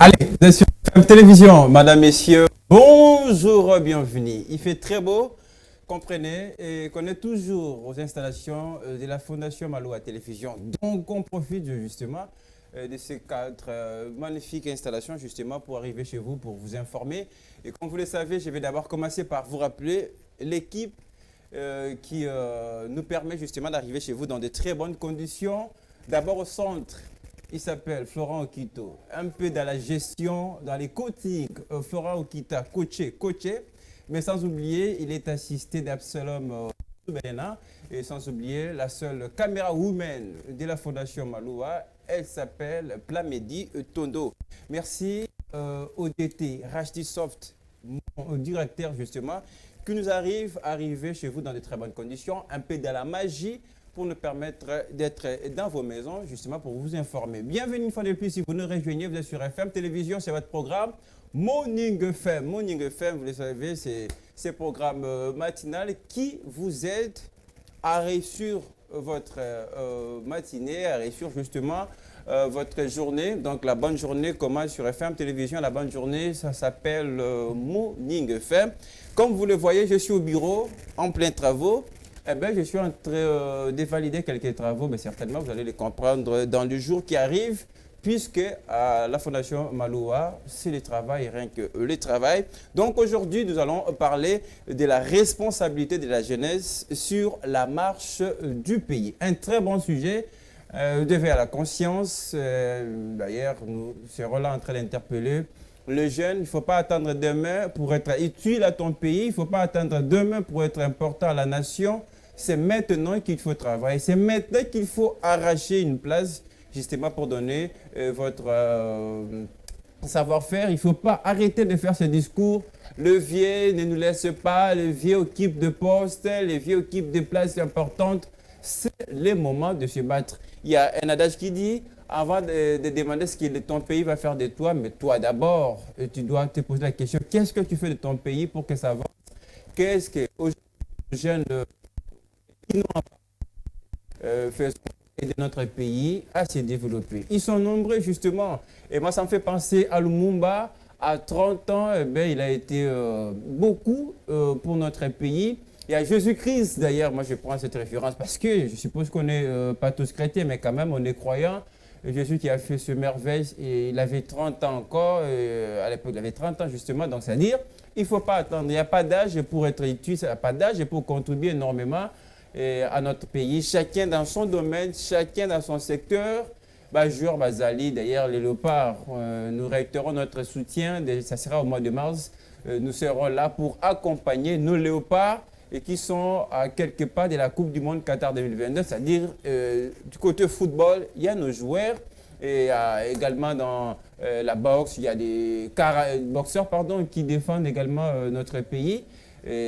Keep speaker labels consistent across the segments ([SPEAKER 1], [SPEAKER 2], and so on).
[SPEAKER 1] Allez, vous êtes sur FM Télévision, madame, messieurs, bonjour, bienvenue. Il fait très beau, comprenez, et qu'on est toujours aux installations de la Fondation Maloa Télévision. Donc, on profite justement de ces quatre magnifiques installations justement pour arriver chez vous, pour vous informer. Et comme vous le savez, je vais d'abord commencer par vous rappeler l'équipe qui nous permet justement d'arriver chez vous dans de très bonnes conditions. D'abord au centre. Il s'appelle Florent Okito. Un peu dans la gestion, dans les coachings, Florent Okita, coaché. Mais sans oublier, il est assisté d'Absalom Soubena. Et sans oublier, la seule caméra woman de la Fondation Maloa, elle s'appelle Plamedi Tondo. Merci ODT, Rashdi Soft, mon directeur justement, qui nous arriver chez vous dans de très bonnes conditions, un peu dans la magie, pour nous permettre d'être dans vos maisons, justement pour vous informer. Bienvenue une fois de plus, si vous nous rejoignez, vous êtes sur FM Télévision, c'est votre programme Morning FM. Morning FM, vous le savez, c'est ce programme matinal qui vous aide à réussir votre matinée, à réussir justement votre journée. Donc la bonne journée commence sur FM Télévision. La bonne journée, ça s'appelle Morning FM. Comme vous le voyez, je suis au bureau, en plein travaux. Eh bien, je suis en train de valider quelques travaux, mais certainement vous allez les comprendre dans le jour qui arrive, puisque à la Fondation Maloa, c'est le travail, rien que le travail. Donc aujourd'hui, nous allons parler de la responsabilité de la jeunesse sur la marche du pays. Un très bon sujet, d'éveil à la conscience. D'ailleurs, nous serons là en train d'interpeller le jeune. Il ne faut pas attendre demain pour être utile à ton pays, il ne faut pas attendre demain pour être important à la nation. C'est maintenant qu'il faut travailler. C'est maintenant qu'il faut arracher une place justement pour donner votre savoir-faire. Il ne faut pas arrêter de faire ce discours. Le vieux ne nous laisse pas, le vieux occupe de postes, le vieux occupe des places importantes. C'est le moment de se battre. Il y a un adage qui dit, avant de demander ce que ton pays va faire de toi, mais toi d'abord, tu dois te poser la question, qu'est-ce que tu fais de ton pays pour que ça avance? Qu'est-ce que aujourd'hui les jeunes qui n'ont pas fait aider notre pays à se développer? Ils sont nombreux justement. Et moi, ça me fait penser à Lumumba. À 30 ans, eh bien, il a été beaucoup pour notre pays. Il y a Jésus-Christ, d'ailleurs, moi je prends cette référence parce que je suppose qu'on n'est pas tous chrétiens, mais quand même on est croyants. Jésus qui a fait ce merveille, et il avait 30 ans encore, à l'époque il avait 30 ans justement, donc c'est-à-dire il ne faut pas attendre, il n'y a pas d'âge pour être utile, il n'y a pas d'âge pour contribuer énormément à notre pays, chacun dans son domaine, chacun dans son secteur. Bajur, Bazali, d'ailleurs les léopards, nous réitérons notre soutien, ça sera au mois de mars, nous serons là pour accompagner nos léopards et qui sont à quelque part de la Coupe du Monde Qatar 2022, c'est-à-dire du côté football, il y a nos joueurs, et également dans la boxe, il y a des boxeurs qui défendent également notre pays.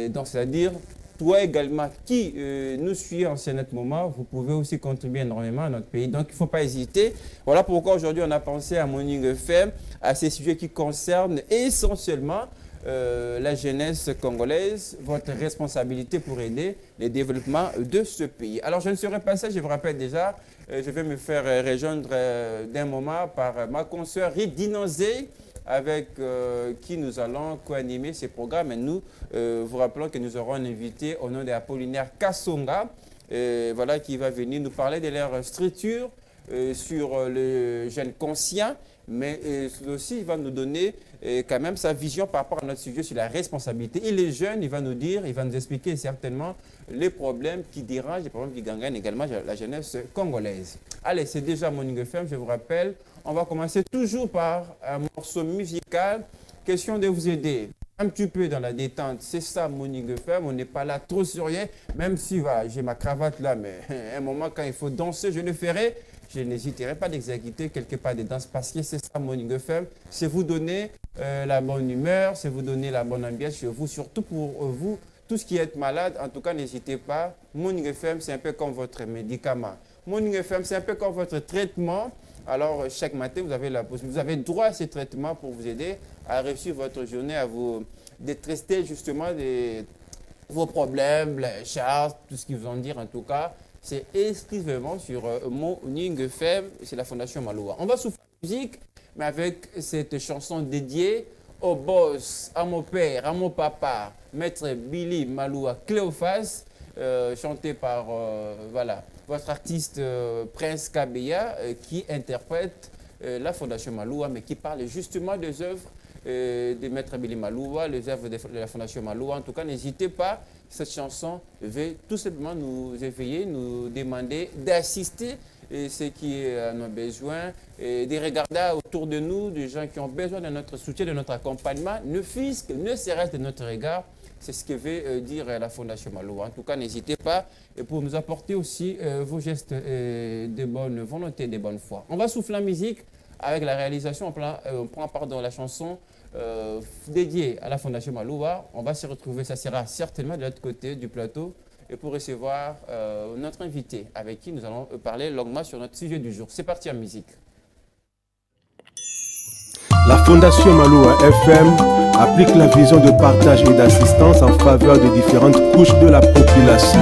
[SPEAKER 1] Donc, c'est-à-dire, toi également qui nous suit en ce net moment, vous pouvez aussi contribuer énormément à notre pays. Donc, il ne faut pas hésiter. Voilà pourquoi aujourd'hui, on a pensé à Morning FM, à ces sujets qui concernent essentiellement la jeunesse congolaise, votre responsabilité pour aider le développement de ce pays. Alors, je ne serai pas ça, je vous rappelle déjà, je vais me faire rejoindre d'un moment par ma consoeur Ridinozé, avec qui nous allons co-animer ces programmes. Et nous vous rappelons que nous aurons un invité au nom d'Apollinaire Kassonga, voilà, qui va venir nous parler de leur structure sur le jeune conscient, mais aussi il va nous donner quand même sa vision par rapport à notre sujet sur la responsabilité. Il est jeune, il va nous dire, il va nous expliquer certainement les problèmes qui dérangent, les problèmes qui gangrènent également la jeunesse congolaise. Allez, c'est déjà Morning FM, je vous rappelle. On va commencer toujours par un morceau musical. Question de vous aider un petit peu dans la détente. C'est ça, Morning FM. On n'est pas là trop sur rien, même si j'ai ma cravate là, mais à un moment, quand il faut danser, je le ferai. Je n'hésiterai pas d'exécuter quelque part des danses parce que c'est ça, Morning FM. C'est vous donner la bonne humeur, c'est vous donner la bonne ambiance chez vous, surtout pour vous, tous qui êtes malades. En tout cas, n'hésitez pas. Morning FM, c'est un peu comme votre médicament. Morning FM, c'est un peu comme votre traitement. Alors, chaque matin, vous avez droit à ces traitements pour vous aider à réussir votre journée, à vous détrester justement de vos problèmes, les charges, tout ce qu'ils vous en dire en tout cas. C'est exclusivement sur Morning FM, c'est la Fondation Maloa. On va souffler la musique mais avec cette chanson dédiée au boss, à mon père, à mon papa, Maître Billy Maloua Cléophas, chanté par voilà, votre artiste Prince Kabeya, qui interprète la Fondation Maloua, mais qui parle justement des œuvres de Maître Billy Maloua, les œuvres de la Fondation Maloua. En tout cas, n'hésitez pas, cette chanson veut tout simplement nous éveiller, nous demander d'assister ce qui en ont besoin, de regarder autour de nous, des gens qui ont besoin de notre soutien, de notre accompagnement, ne serait-ce de notre regard. C'est ce que veut dire la Fondation Maloua. En tout cas, n'hésitez pas pour nous apporter aussi vos gestes de bonne volonté, de bonne foi. On va souffler en musique avec la réalisation, on prend part dans la chanson dédiée à la Fondation Maloua. On va se retrouver, ça sera certainement de l'autre côté du plateau, et pour recevoir notre invité avec qui nous allons parler longuement sur notre sujet du jour. C'est parti en musique.
[SPEAKER 2] La Fondation Maloua FM applique la vision de partage et d'assistance en faveur de différentes couches de la population.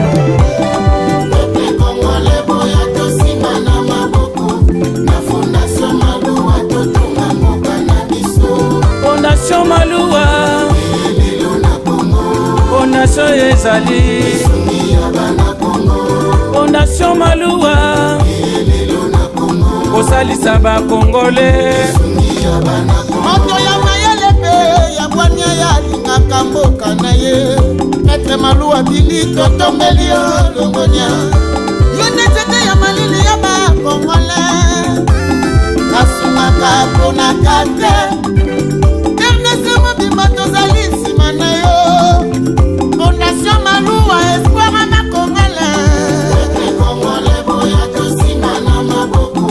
[SPEAKER 3] Fondation Maloua, Fondation Ezali, Fondation Maloua, Osalisa ba Congolais.
[SPEAKER 4] Moto ya mayele pe ya bwania ya lingaka mboka na ye. Maître Maloua Billy totombeli longonia. Yo nzete ya malili ya ba Congolais. Kasungaka pona kate. Ernest Mobimba tozali nsima na yo. Fondation Maloua espoir na Congolais. Maître Congolais boya tosima na maboko.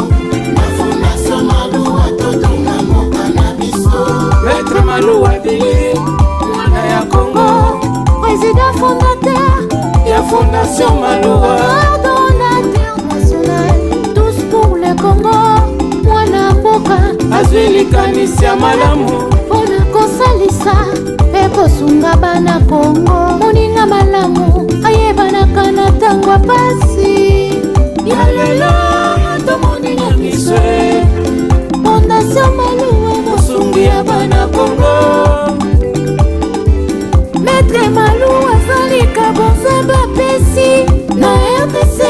[SPEAKER 4] Fondation Maloua totonga moka na biso.
[SPEAKER 3] Maître Maloua Billy, mwana ya Congo,
[SPEAKER 5] président fondateur,
[SPEAKER 3] ya Fondation Maloua,
[SPEAKER 5] coordonnateur national, tous pour le Congo, mwana mboka,
[SPEAKER 3] azwi likanisi ya malamu,
[SPEAKER 5] mpona kosalisa mpe kosunga bana Congo, moninga malamu ayebanaka na ntango ya pasi.
[SPEAKER 3] ya lelo tomoni nyangiswe,
[SPEAKER 5] Fondation Maloua
[SPEAKER 3] mosungi ya bana Congo.
[SPEAKER 5] Maître Maloua azali kabonza bapesi na RDC,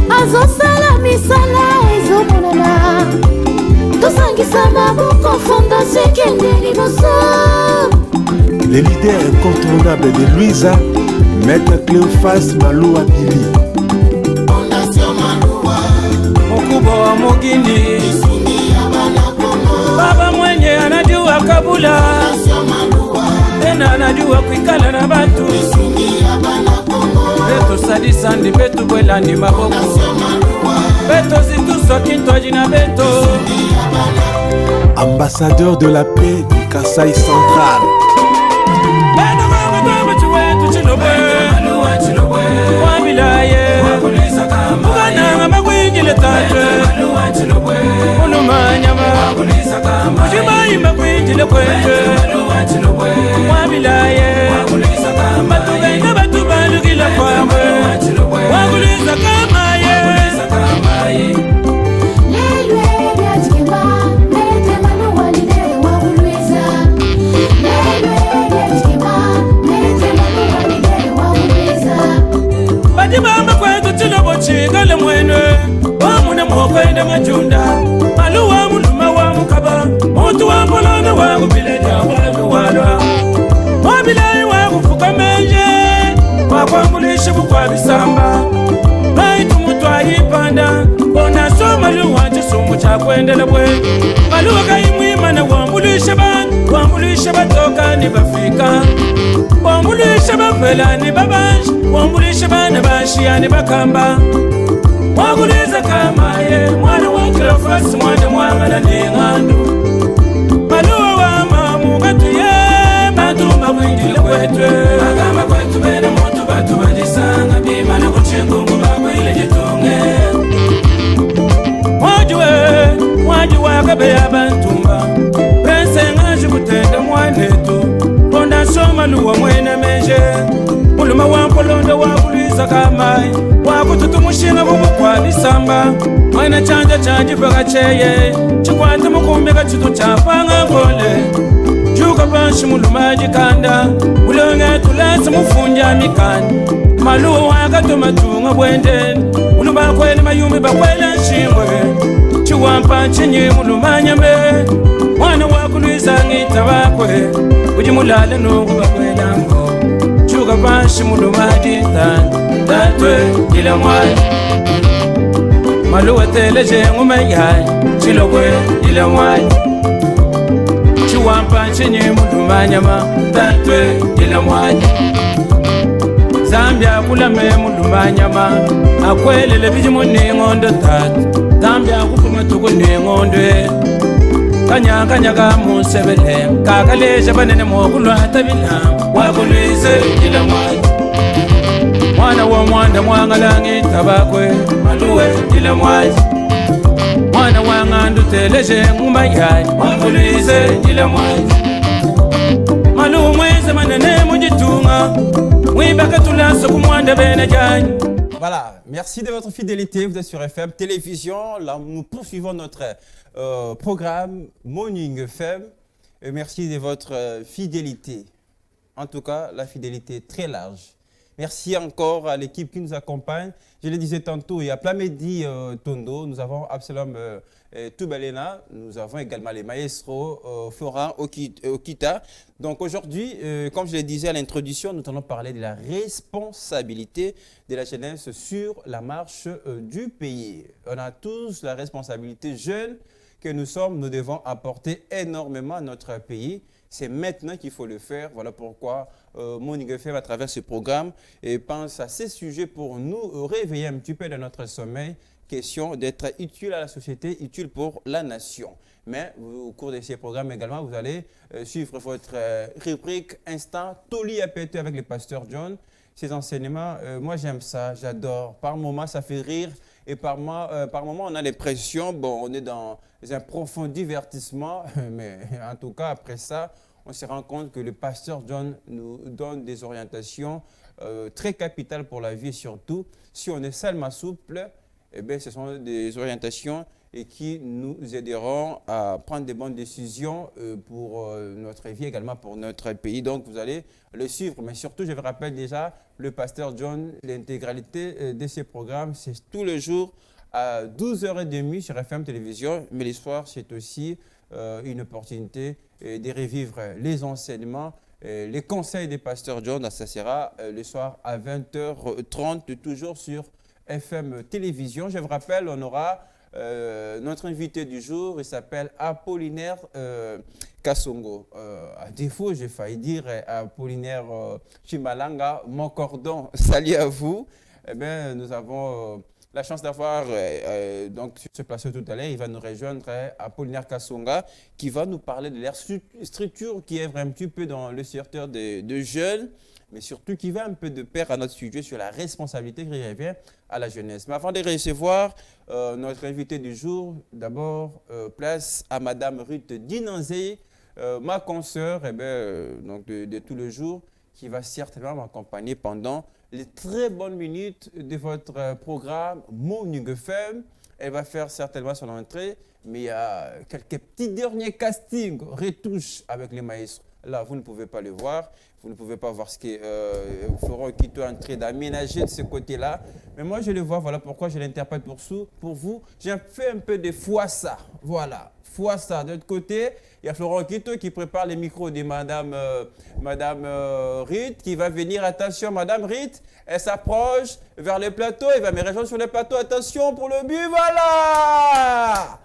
[SPEAKER 5] azosala misala ezomonana, tosangisa maboko Fondation ekende liboso.
[SPEAKER 2] Le leader incontournable de Luiza, Maître Cléophas Maloua Billy.
[SPEAKER 4] Fondation Maloua,
[SPEAKER 3] Mkubwa wa Mugini, baba mwenye anajua kabula,
[SPEAKER 4] Fondation Maloua,
[SPEAKER 3] tena anajua kuikala na batu, beto sadisa ndi betu bwela ndi maboko, beto zituswa kintwaji na beto.
[SPEAKER 2] Ambassadeur de la paix du Kasaï central.
[SPEAKER 3] Beno mama baba chiwetu chilobwe, wabilaye, mugana mama kwingile tatwe, ulumanyama, ujimayima kwingile kwetwe, wabilaye, batugenda batubalugila kwamwe, wakuliza kamaye. Bajibamba kwetu chilobo chikale mwene, wamune mwokwende majunda, Maloua muluma wa mukaba, mutu wa mpolona wa kubileja wa walwa, wabilayi wa kufuka menje, wakwambulishe bukwa bisamba, baitu mutu ayipanda, Fondation Maloua chisumu cha kwendele bwe, Maloua kaimwima na wambulishe batoka ni bafika, wambulishe bafela ni babanji, wambulishe bana bashia ni bakamba, wakuliza kamaye, mwana wa Cléophas mwana mwangala ni ngandu, Maloua wa mamu gatuye, matumba mwingile kwetwe, agama kwetu bena moto batu balisanga, bima na kuchengungu bakwile jitunge, wajuwe akabe ya bantumba, Prince ngaji kutenda mwanetu, Fondation Maloua mwene meje, muluma wa mpolondo wakuliza kamaye, wakututumushinga bubukwa bisamba, mwene chanja chikanga chanji bagacheye chikwata mukumbi kachitu chapanga ngole chuka panshi mulumaji kanda ulonge tulasi mufunja mikanda maluwa akatuma tunga bwendeni uluba kweli mayumi bakwela nshingwe chiwampa chinyi mulumanyambe mwana wakulwiza ngita bakwe ujimulale nungu bakwela ngo chuka panshi mulumaji tatwe ila mwani maluwa teleje ngumayai chilokwe ila mwani chiwampa chinyi mulumanyama tatwe ila mwani Zambia kulame mulumanyama akwelele bijimu ningondo tatu Zambia kupuma tuku ningondwe kanyaga musebele kakaleja banene mokulwa tabila wakulwize ila mwani mwana wa mwanda mwangalangi tabakwe maluwe ila mwani mwana wangandu teleje ngumayai wakulwize ila mwani maluwe mweze manene mujitunga
[SPEAKER 1] Voilà, merci de votre fidélité, vous êtes sur FM Télévision, là nous poursuivons notre programme Morning FM, et merci de votre fidélité, en tout cas la fidélité très large. Merci encore à l'équipe qui nous accompagne, je le disais tantôt, il y a Plamedi Tondo, nous avons Absalom Toubalena, nous avons également les maestros Florent Okita. Donc aujourd'hui, comme je le disais à l'introduction, nous allons parler de la responsabilité de la jeunesse sur la marche du pays. On a tous la responsabilité jeune que nous sommes, nous devons apporter énormément à notre pays. C'est maintenant qu'il faut le faire. Voilà pourquoi Morning FM, à travers ce programme, pense à ces sujets pour nous réveiller un petit peu de notre sommeil. Question d'être utile à la société, utile pour la nation. Mais au cours de ces programmes également, vous allez suivre votre rubrique Instant Toli APT avec le pasteur John. Ces enseignements, moi j'aime ça, j'adore. Par moments, ça fait rire et par moments, on a l'impression, bon, on est dans un profond divertissement, mais en tout cas, après ça, on se rend compte que le pasteur John nous donne des orientations très capitales pour la vie, surtout si on est seulement souple. Eh bien, ce sont des orientations qui nous aideront à prendre des bonnes décisions pour notre vie, également pour notre pays. Donc, vous allez le suivre. Mais surtout, je vous rappelle déjà, le pasteur John, l'intégralité de ces programmes, c'est tous les jours à 12h30 sur FM Télévision. Mais les soirs, c'est aussi une opportunité de revivre les enseignements, les conseils des pasteurs John. Ça sera le soir à 20h30, toujours sur FM Télévision. Je vous rappelle, on aura notre invité du jour, il s'appelle Apollinaire Kassongo. À défaut, j'ai failli dire Apollinaire Chimalanga, mon cordon. Salut à vous. Eh bien, nous avons la chance d'avoir donc se placer tout à l'heure. Il va nous rejoindre Apollinaire Kassonga qui va nous parler de leur structure qui est un petit peu dans le secteur de jeunes, mais surtout qui va un peu de pair à notre sujet sur la responsabilité qui revient à la jeunesse. Mais avant de recevoir notre invité du jour, d'abord, place à Madame Ruth Dinanzé, ma consoeur donc de tout le jour, qui va certainement m'accompagner pendant les très bonnes minutes de votre programme Morning FM. Elle va faire certainement son entrée, mais il y a quelques petits derniers castings, retouches avec les maestros. Là, vous ne pouvez pas le voir. Vous ne pouvez pas voir ce que Florent Okita est en train d'aménager de ce côté-là. Mais moi, je le vois. Voilà pourquoi je l'interprète pour vous. J'ai fait un peu de Fouassa. Voilà. Fouassa. De l'autre côté, il y a Florent Okita qui prépare les micros de Madame Rite qui va venir. Attention, Madame Rite, elle s'approche vers le plateau. Elle va me rejoindre sur le plateau. Attention pour le but. Voilà.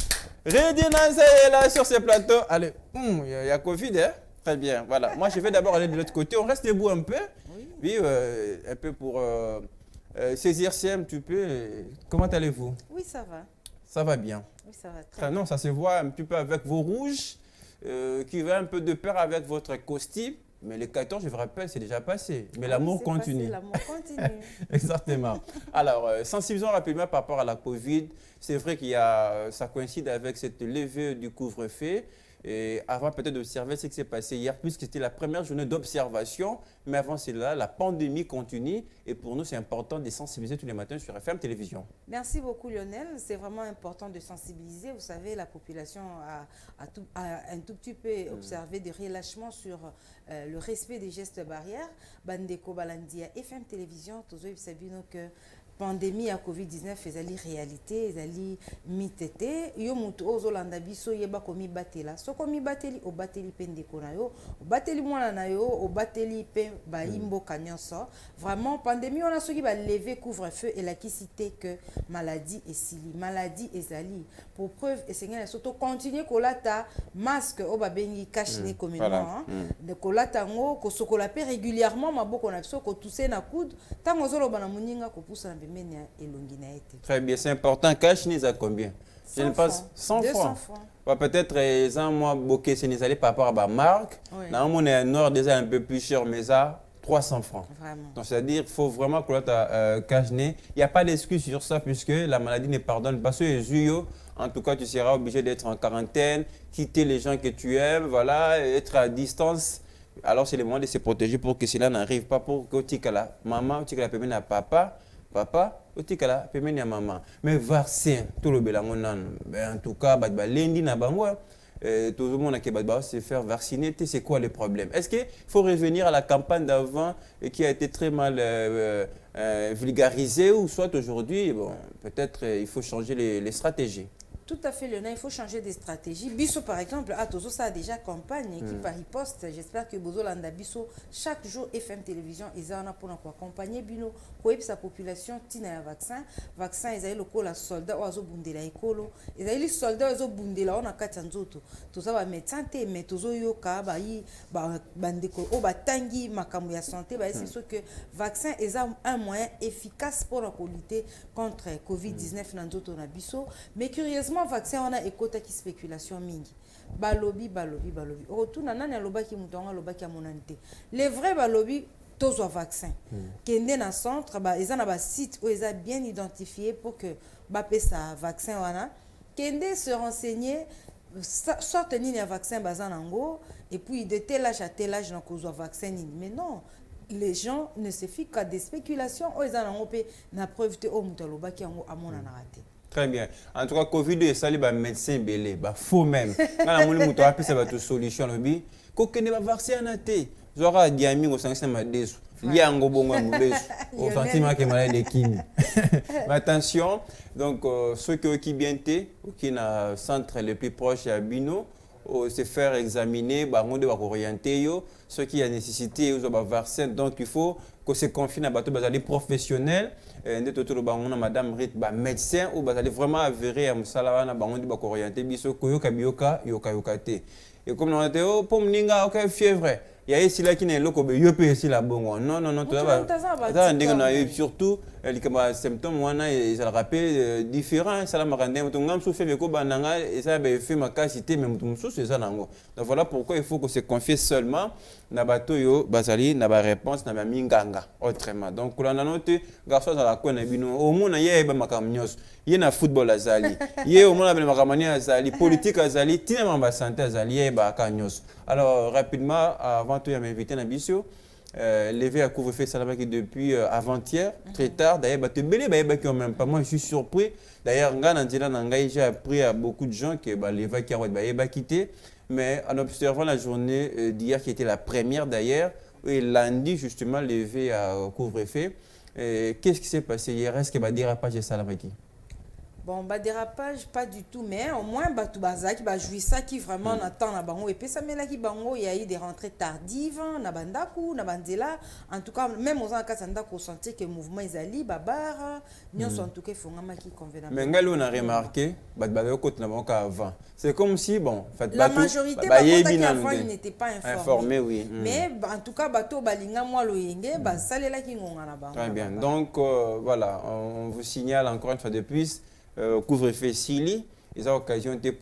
[SPEAKER 1] Redinanzé est là sur ce plateau. Allez, il y a Covid, hein? Très bien, voilà. Moi, je vais d'abord aller de l'autre côté. On reste debout un peu. Oui, un peu pour saisir si un petit peu. Comment allez-vous?
[SPEAKER 6] Oui, ça va.
[SPEAKER 1] Ça va bien.
[SPEAKER 6] Oui, ça va très bien.
[SPEAKER 1] Non, ça se voit un petit peu avec vos rouges, qui va un peu de pair avec votre costume. Mais les 14, je vous rappelle, c'est déjà passé. Mais l'amour continue.
[SPEAKER 6] L'amour continue.
[SPEAKER 1] Exactement. Alors, sensibilisons rapidement par rapport à la Covid. C'est vrai ça coïncide avec cette levée du couvre-feu. Et avant peut-être d'observer ce qui s'est passé hier, puisque c'était la première journée d'observation, mais avant cela, la pandémie continue et pour nous, c'est important de sensibiliser tous les matins sur FM Télévision.
[SPEAKER 6] Merci beaucoup Lionel, c'est vraiment important de sensibiliser. Vous savez, la population a un tout petit peu observé des relâchements sur le respect des gestes barrières. Bandeko Balandia, FM Télévision, tous eux savent que pandémie à Covid-19 ezali réalité ezali mitete yo mutu ozolanda biso yeba komi batela soko mi bateli o bateli pendeko na yo o bateli mwana na yo o bateli pe baimbo kanyoso vraiment pandémie on a soki ba lever couvre-feu et la cité que maladie ezali pour preuve et seigneur surtout continuer kolata masque o babengi cache-nez communément de kolata ngo ko sokola pe régulièrement maboko na biso ko tousser na coude tango zolo bana muninga ko poussa na
[SPEAKER 1] très bien, c'est important. Cache-nez à combien? Je ne pense 100 francs. Peut-être les un mois bokeh c'est les allés par rapport à ma marque. Là on est nord déjà un peu plus cher mais ça 300 francs. Vraiment. Donc c'est-à-dire qu'il faut vraiment que tu cache-nez. Il n'y a pas d'excuse sur ça puisque la maladie ne pardonne pas. En tout cas, tu seras obligé d'être en quarantaine, quitter les gens que tu aimes, voilà, être à distance. Alors c'est le moment de se protéger pour que cela n'arrive pas, pour que tu aies la maman, tu aies la papa. Papa, otikala pemeni ya maman. Mais vaccin, tout le belango nan. En tout cas, ba lendi na bango. Tout le monde a se faire vacciner. C'est quoi le problème? Est-ce qu'il faut revenir à la campagne d'avant qui a été très mal vulgarisée ou soit aujourd'hui, bon, peut-être il faut changer les stratégies?
[SPEAKER 6] Tout à fait, Lionel, il faut changer de stratégie. Bisso, par exemple, Tozo, ça a déjà campagne qui par riposte. J'espère que Bozo Landa Bisso, chaque jour, FM Télévision, ils en ont pour accompagner Bino, pour sa population, tina un vaccin. Vaccin, ils ont le col à soldats, oiseau bundela écolo. Ils ont les soldats, oiseau bundela, on a quatre anzoto. Tout ça va mettre santé, mais Tozo yoka, bandeko, tangi, makamu ya santé, c'est sûr que vaccin, ils ont un moyen efficace pour lutter contre Covid-19 dans d'autres Bisso. Mais curieusement, vaccin on a écouté qui spéculation mingi balobi retourne nana loba ki mutonga loba ki amonante les vrais balobi tous vaccin kende na centre ba ils en a ba site où ils a bien identifié pour que ba pesa vaccin wana kende se renseigner sorte ni un vaccin bazanango et puis de tel âge à tel âge na cause vaccin mais non les gens ne se fient qu'à des spéculations où ils en ont pe na preuve te o mutaloba ki yango amona na raté.
[SPEAKER 1] Très bien. En tout cas, Covid est sali ba médecin belé, ba faux même. Quand la mouli muto a pris cette solution lobi, ko ne ba vaccin na te. Zora diami au sanction ma desu. Liango bongo mubesu. Au sentiment que malade de kimi. Mais attention, donc ceux qui bien té, qui na centre le plus proche à Bino, se faire examiner, bah on doit orienter yo, ceux qui a nécessité aux vaccin. Donc il faut que se confine à bateau bazali professionnel. Madame Rit, médecin ou vraiment avéré à Moussala, on dit orienté biso koyoka bioka yoka te. Et comme on a dit, oh, pour m'ninga, ok, fièvre. Il y a ici là qui n'est loco, il y a ici là bon. Non, tout ça. Surtout, les symptômes, ils ont rappelé différents. Ça m'a rendu, on a souffert de Kobananga, et ça a fait ma capacité, mais on souffre ça. Donc voilà pourquoi il faut que se confie seulement. Nabato yo, Basali, n'a réponse, n'a minganga, autrement. Donc, on a noté, garçon à la coin, au monde, il y a makamnios, il y a football à Zali, il y a au monde, il y a makamani à Zali, politique à Zali, il y a santé à Zali, il y a makamnios. Alors, rapidement, avant tout, il y a invité Nabissio, levé à couvre-feu Salamaki depuis avant-hier, très tard. D'ailleurs, tu es même pas. Moi, je suis surpris. D'ailleurs, j'ai appris à beaucoup de gens que les vagues ont quitté. Mais en observant la journée d'hier, qui était la première d'ailleurs, et lundi, justement, levé à couvre-feu, qu'est-ce qui s'est passé hier? Est-ce qu'il y a un dérapage de Salamaki?
[SPEAKER 6] Bon, dérapage, pas du tout, mais au moins, tout bazaki, ça qui vraiment attend na bango. Et puis, ça, mais là, il y a eu des rentrées tardives, na bandaku, na bandela. En tout cas, même aux cas, on sentait que le mouvement est allé, babar, nous en tout cas, il faut qui convenable.
[SPEAKER 1] Mais on a remarqué, avant. C'est comme si, bon,
[SPEAKER 6] la majorité, avant, ils n'étaient pas informés.
[SPEAKER 1] Oui.
[SPEAKER 6] Mais en tout cas, bateau, balinga, moi, le yenge, ça, les là qui n'ont pas bango.
[SPEAKER 1] Très bien. Donc, voilà, on vous signale encore une fois de plus. Couvre-feu Sili, ils ont occasion de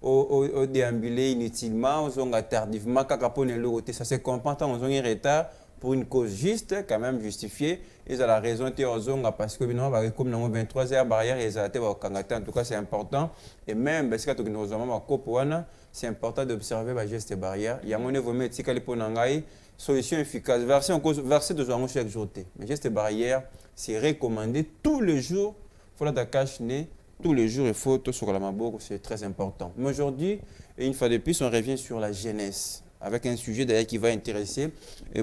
[SPEAKER 1] au déambuler inutilement, ils ont tardivement, ça se comprend, ils ont un retard pour une cause juste, quand même justifiée. Ils ont la raison, parce que comme dans 23 heures barrière, ils ont été en tout cas c'est important. Et même, parce que nous avons c'est important d'observer les gestes et barrières. Il y a mon évolution qui est solution efficace. Verser de jour chaque jour. Mais gestes et barrières, c'est recommandé tous les jours. Il faut la cache nez. Tous les jours, il faut tout sur la maboko, c'est très important. Mais aujourd'hui, une fois de plus, on revient sur la jeunesse. Avec un sujet d'ailleurs qui va intéresser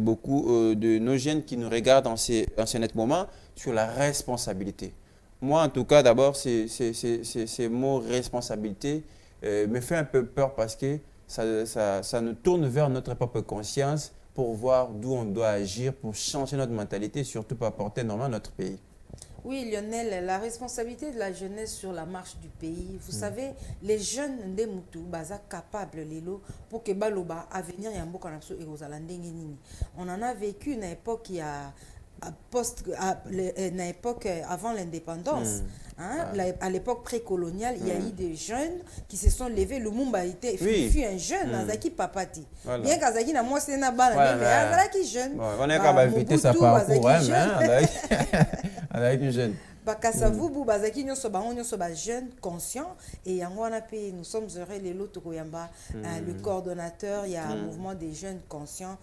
[SPEAKER 1] beaucoup de nos jeunes qui nous regardent en ce moment sur la responsabilité. Moi, en tout cas, d'abord, ces mots responsabilité me fait un peu peur parce que ça nous tourne vers notre propre conscience pour voir d'où on doit agir pour changer notre mentalité et surtout pour apporter normalement notre pays.
[SPEAKER 6] Oui, Lionel, la responsabilité de la jeunesse sur la marche du pays. Vous savez, les jeunes de Moutou sont capables pour que Baloba avenir Yambo et aux Alandengeni. On en a vécu une époque qui a une époque avant l'indépendance, à l'époque précoloniale, il y a eu des jeunes qui se sont levés. Lumumba fut un jeune, Azaki Papati. Bien qu'Azaki n'a moi c'est na bana, mais Azaki jeune.
[SPEAKER 1] On est capable d'éviter ça parcours, avec une jeune.
[SPEAKER 6] Bakasavubu bazaki nyoso bango nyoso ba jeune conscient et yango wana pe nous sommes heureux les loto koyamba le coordonnateur il y a un mouvement des jeunes conscients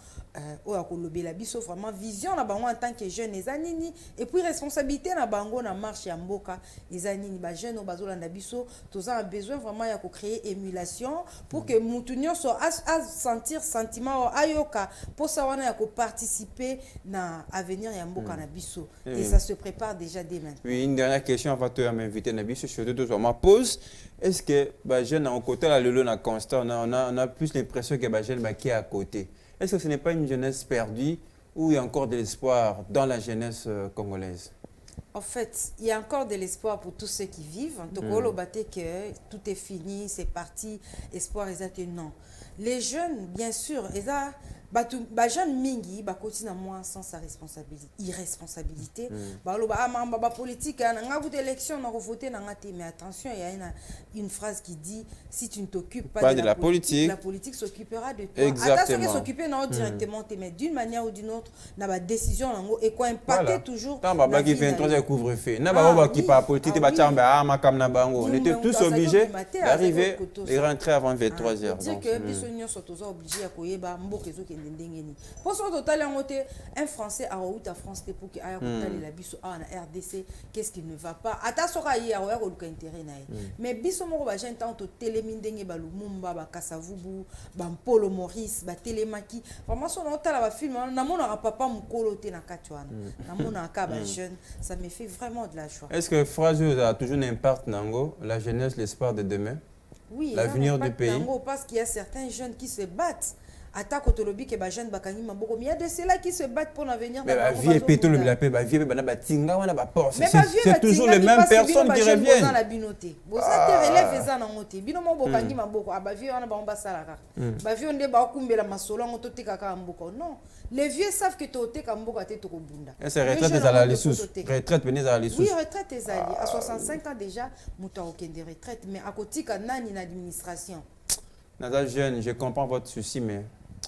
[SPEAKER 6] au akolobela biso vraiment vision na bango en tant que jeune ezanini et puis responsabilité na bango na marche ya mboka ezanini ba jeune bazolanda biso tous a besoin vraiment ya ko créer émulation pour que mutu nyoso a sentir sentiment ayoka pour ça wana ya ko participer na avenir ya mboka na biso et ça se prépare déjà dès maintenant.
[SPEAKER 1] Oui, une dernière question avant de m'inviter à surtout de ma pause. Est-ce que les jeunes à côté là le long constant on a plus l'impression que les jeunes qui est à côté. Est-ce que ce n'est pas une jeunesse perdue ou il y a encore de l'espoir dans la jeunesse congolaise?
[SPEAKER 6] En fait, il y a encore de l'espoir pour tous ceux qui vivent. Donc, on que tout est fini, c'est parti, espoir exact non. Les jeunes, bien sûr, les jeunes mingi continue moi sans sa responsabilité, irresponsabilité. Politique, on a élection, on a voté, mais attention, il y a une phrase qui dit si tu ne t'occupes pas de la politique, la politique s'occupera de toi. Attention, qu'elle s'occuper directement, mais d'une manière ou d'une autre, on a décision et quoi impacter toujours.
[SPEAKER 1] On était tous obligés d'arriver et rentrer avant 23h.
[SPEAKER 6] Dire que les sont obligés à un Français a outa France pour que la biso en RDC qu'est-ce qui ne va pas attention à intérêt mais biso moko ba gente tant télémindenge ba Lumumba ba Kasavubu ba Polo Maurice ba Télémaki vraiment son otala ba film na mona papa mukolo te na katwana na mona ka ba jeune ça me fait vraiment de la joie.
[SPEAKER 1] Est-ce que phrase a toujours un impact nango la jeunesse l'espoir de demain?
[SPEAKER 6] Oui,
[SPEAKER 1] l'avenir du pays
[SPEAKER 6] parce qu'il y a certains jeunes qui se battent. Attaque autolobi que ba jeune bakangi maboko mais il y a de ceux-là qui se battent pour l'avenir.
[SPEAKER 1] Mais la vie est pétole la paix ba vie ba tinga wana ba porte c'est toujours les mêmes personnes qui reviennent dans
[SPEAKER 6] la binoté bo ça te relève ça na ngote bino mo bokangi maboko aba vie wana ba on basala ka ba vie onde ba kumbela masolo ngoto tika ka mboko non les vieux savent que tote ka mboko ate to kobunda
[SPEAKER 1] c'est retraite à la lisusu retraite venez à la lisusu
[SPEAKER 6] oui retraite ezali à 65 ans déjà muta okende retraite mais à kotika nani na administration
[SPEAKER 1] Nada jeune je comprends votre souci mais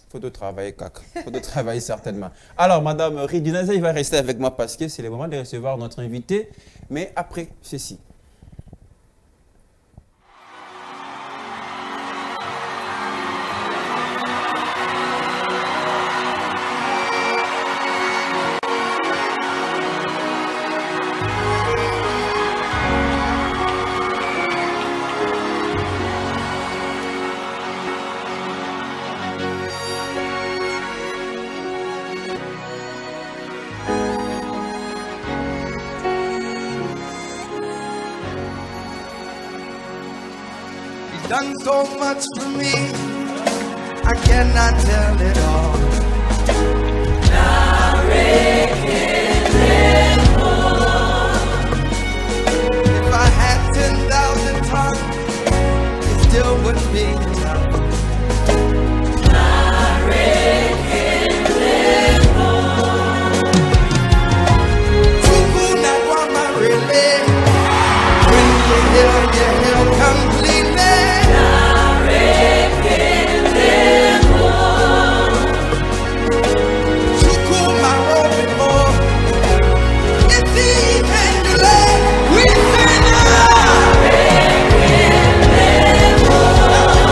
[SPEAKER 1] faut de travailler, Kaka. Faut de travailler certainement. Alors, Madame Ridinaza, il va rester avec moi parce que c'est le moment de recevoir notre invité. Mais après ceci.
[SPEAKER 7] Done so much for me, I cannot tell it all. If I had 10,000 tongues, it still wouldn't be enough. Tuku na kwama really, when you heal completely.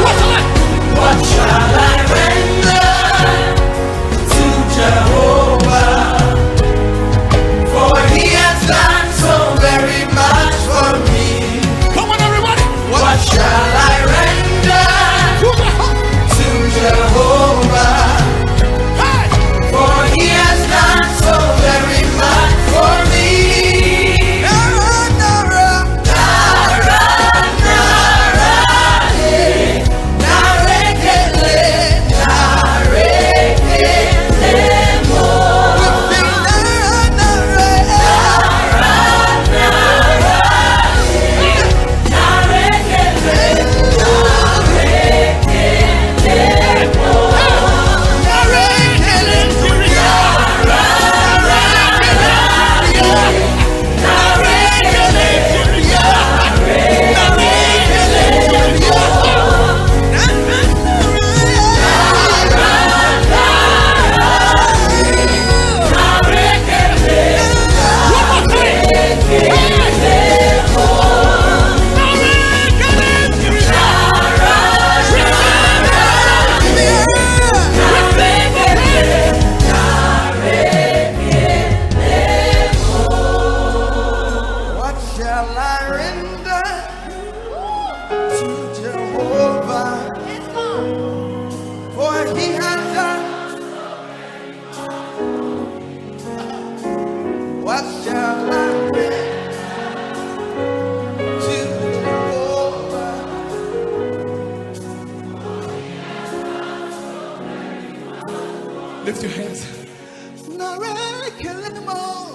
[SPEAKER 7] What's Lift your hands. Not really kill anymore.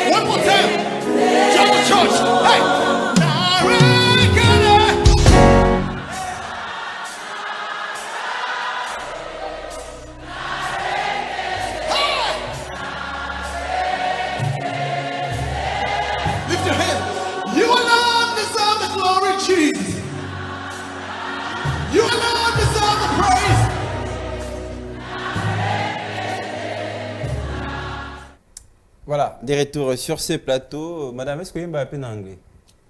[SPEAKER 7] One more time. Jump the church. Hey. Lift your hand. You alone deserve the glory, Jesus. You alone deserve the praise.
[SPEAKER 1] Voilà, des retours sur ces plateaux. Madame, est-ce que vous avez un peu d'anglais?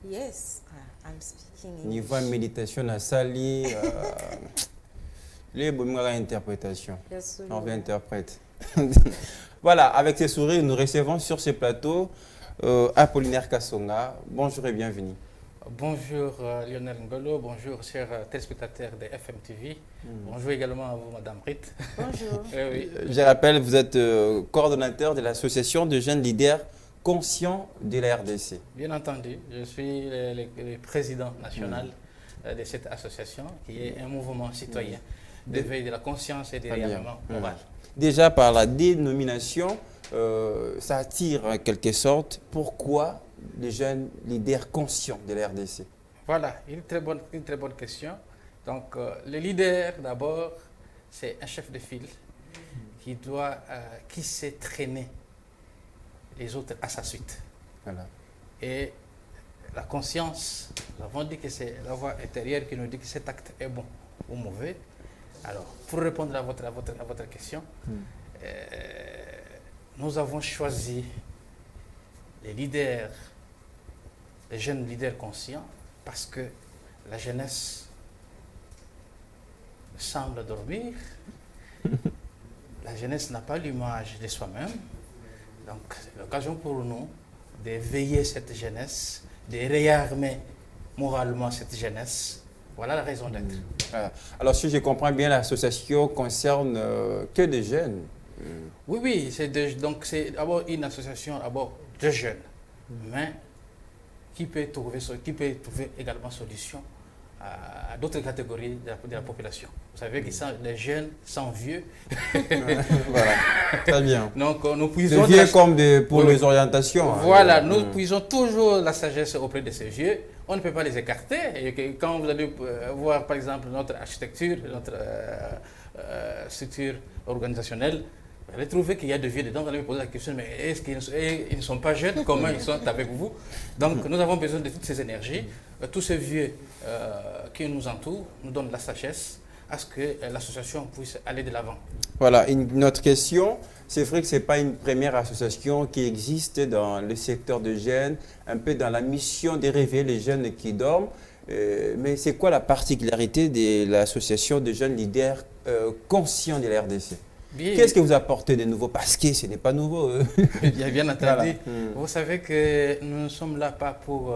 [SPEAKER 6] Yes, I'm speaking English.
[SPEAKER 1] Niveau méditation à Sali, les bonnes interprétations. On réinterprète. Voilà, avec ces sourires, nous recevons sur ces plateaux Apollinaire Kassonga. Bonjour et bienvenue.
[SPEAKER 8] Bonjour Lionel Ngolo, bonjour chers téléspectateurs de FMTV. Bonjour également à vous Madame Rit.
[SPEAKER 6] Bonjour.
[SPEAKER 8] Oui.
[SPEAKER 1] Je rappelle, vous êtes coordonnateur de l'association de jeunes leaders conscients de la RDC.
[SPEAKER 8] Bien entendu, je suis le président national de cette association qui est un mouvement citoyen d'éveil de la conscience et de réarmement moral.
[SPEAKER 1] Déjà par la dénomination, ça attire en quelque sorte. Pourquoi les jeunes leaders conscients de la RDC?
[SPEAKER 8] Voilà, une très bonne question. Donc le leader d'abord, c'est un chef de file qui sait traîner les autres à sa suite.
[SPEAKER 1] Voilà.
[SPEAKER 8] Et la conscience, nous avons dit que c'est la voix intérieure qui nous dit que cet acte est bon ou mauvais. Alors, pour répondre à votre question, nous avons choisi les leaders, les jeunes leaders conscients, parce que la jeunesse semble dormir. La jeunesse n'a pas l'image de soi-même. Donc, c'est l'occasion pour nous de veiller cette jeunesse, de réarmer moralement cette jeunesse. Voilà la raison d'être.
[SPEAKER 1] Voilà. Alors, si je comprends bien, l'association concerne que des jeunes.
[SPEAKER 8] Oui, c'est d'abord une association de jeunes, mais qui peut trouver également solution à d'autres catégories de la population. Vous savez que les jeunes sont vieux.
[SPEAKER 1] Voilà, très bien.
[SPEAKER 8] Donc, nous puisons...
[SPEAKER 1] vieux comme pour les orientations.
[SPEAKER 8] Voilà, nous puisons toujours la sagesse auprès de ces vieux. On ne peut pas les écarter. Et quand vous allez voir, par exemple, notre architecture, notre structure organisationnelle, vous allez trouver qu'il y a des vieux dedans. Vous allez me poser la question, mais est-ce qu'ils ne sont pas jeunes? Comment ils sont avec vous? Donc, nous avons besoin de toutes ces énergies. Tous ces vieux qui nous entourent nous donnent la sagesse à ce que l'association puisse aller de l'avant.
[SPEAKER 1] Voilà, une autre question. C'est vrai que ce n'est pas une première association qui existe dans le secteur de jeunes, un peu dans la mission de réveiller les jeunes qui dorment. Mais c'est quoi la particularité de l'association de jeunes leaders conscients de la RDC? Qu'est-ce que vous apportez de nouveau? Parce que ce n'est pas nouveau.
[SPEAKER 8] Bien entendu.
[SPEAKER 1] Voilà.
[SPEAKER 8] Vous savez que nous ne sommes là pas pour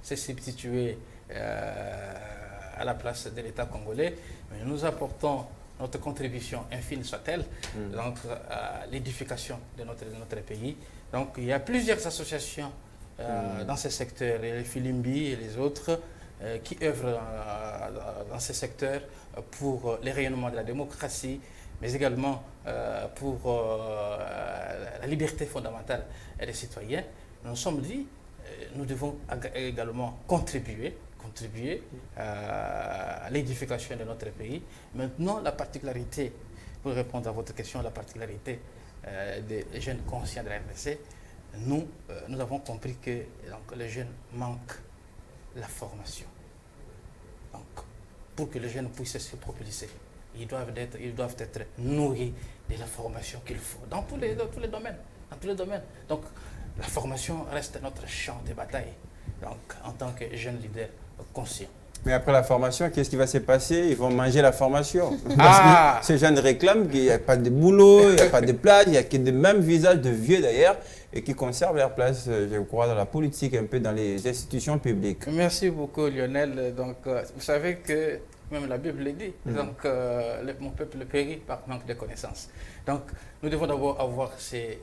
[SPEAKER 8] se substituer à la place de l'État congolais, mais nous apportons notre contribution, infime soit-elle, donc à l'édification de notre pays. Donc il y a plusieurs associations dans ce secteur, les Filimbi et les autres, qui œuvrent dans ce secteur pour le rayonnement de la démocratie, mais également pour la liberté fondamentale des citoyens. Nous nous sommes dit, nous devons également contribuer à l'édification de notre pays. Maintenant, la particularité, pour répondre à votre question, la particularité des jeunes conscients de la RDC, nous avons compris que donc, les jeunes manquent la formation. Donc, pour que les jeunes puissent se propulser, ils doivent être nourris de la formation qu'il faut dans tous les domaines. Donc, la formation reste notre champ de bataille, donc, en tant que jeune leader conscient.
[SPEAKER 1] Mais après la formation, qu'est-ce qui va se passer? Ils vont manger la formation. Parce que ces jeunes réclament qu'il n'y a pas de boulot, il n'y a pas de place, il n'y a que des mêmes visages de vieux d'ailleurs, et qui conservent leur place, je crois, dans la politique, un peu dans les institutions publiques.
[SPEAKER 8] Merci beaucoup, Lionel. Donc, vous savez que même la Bible le dit. Donc, mon peuple périt par manque de connaissances. Donc, nous devons d'abord avoir ces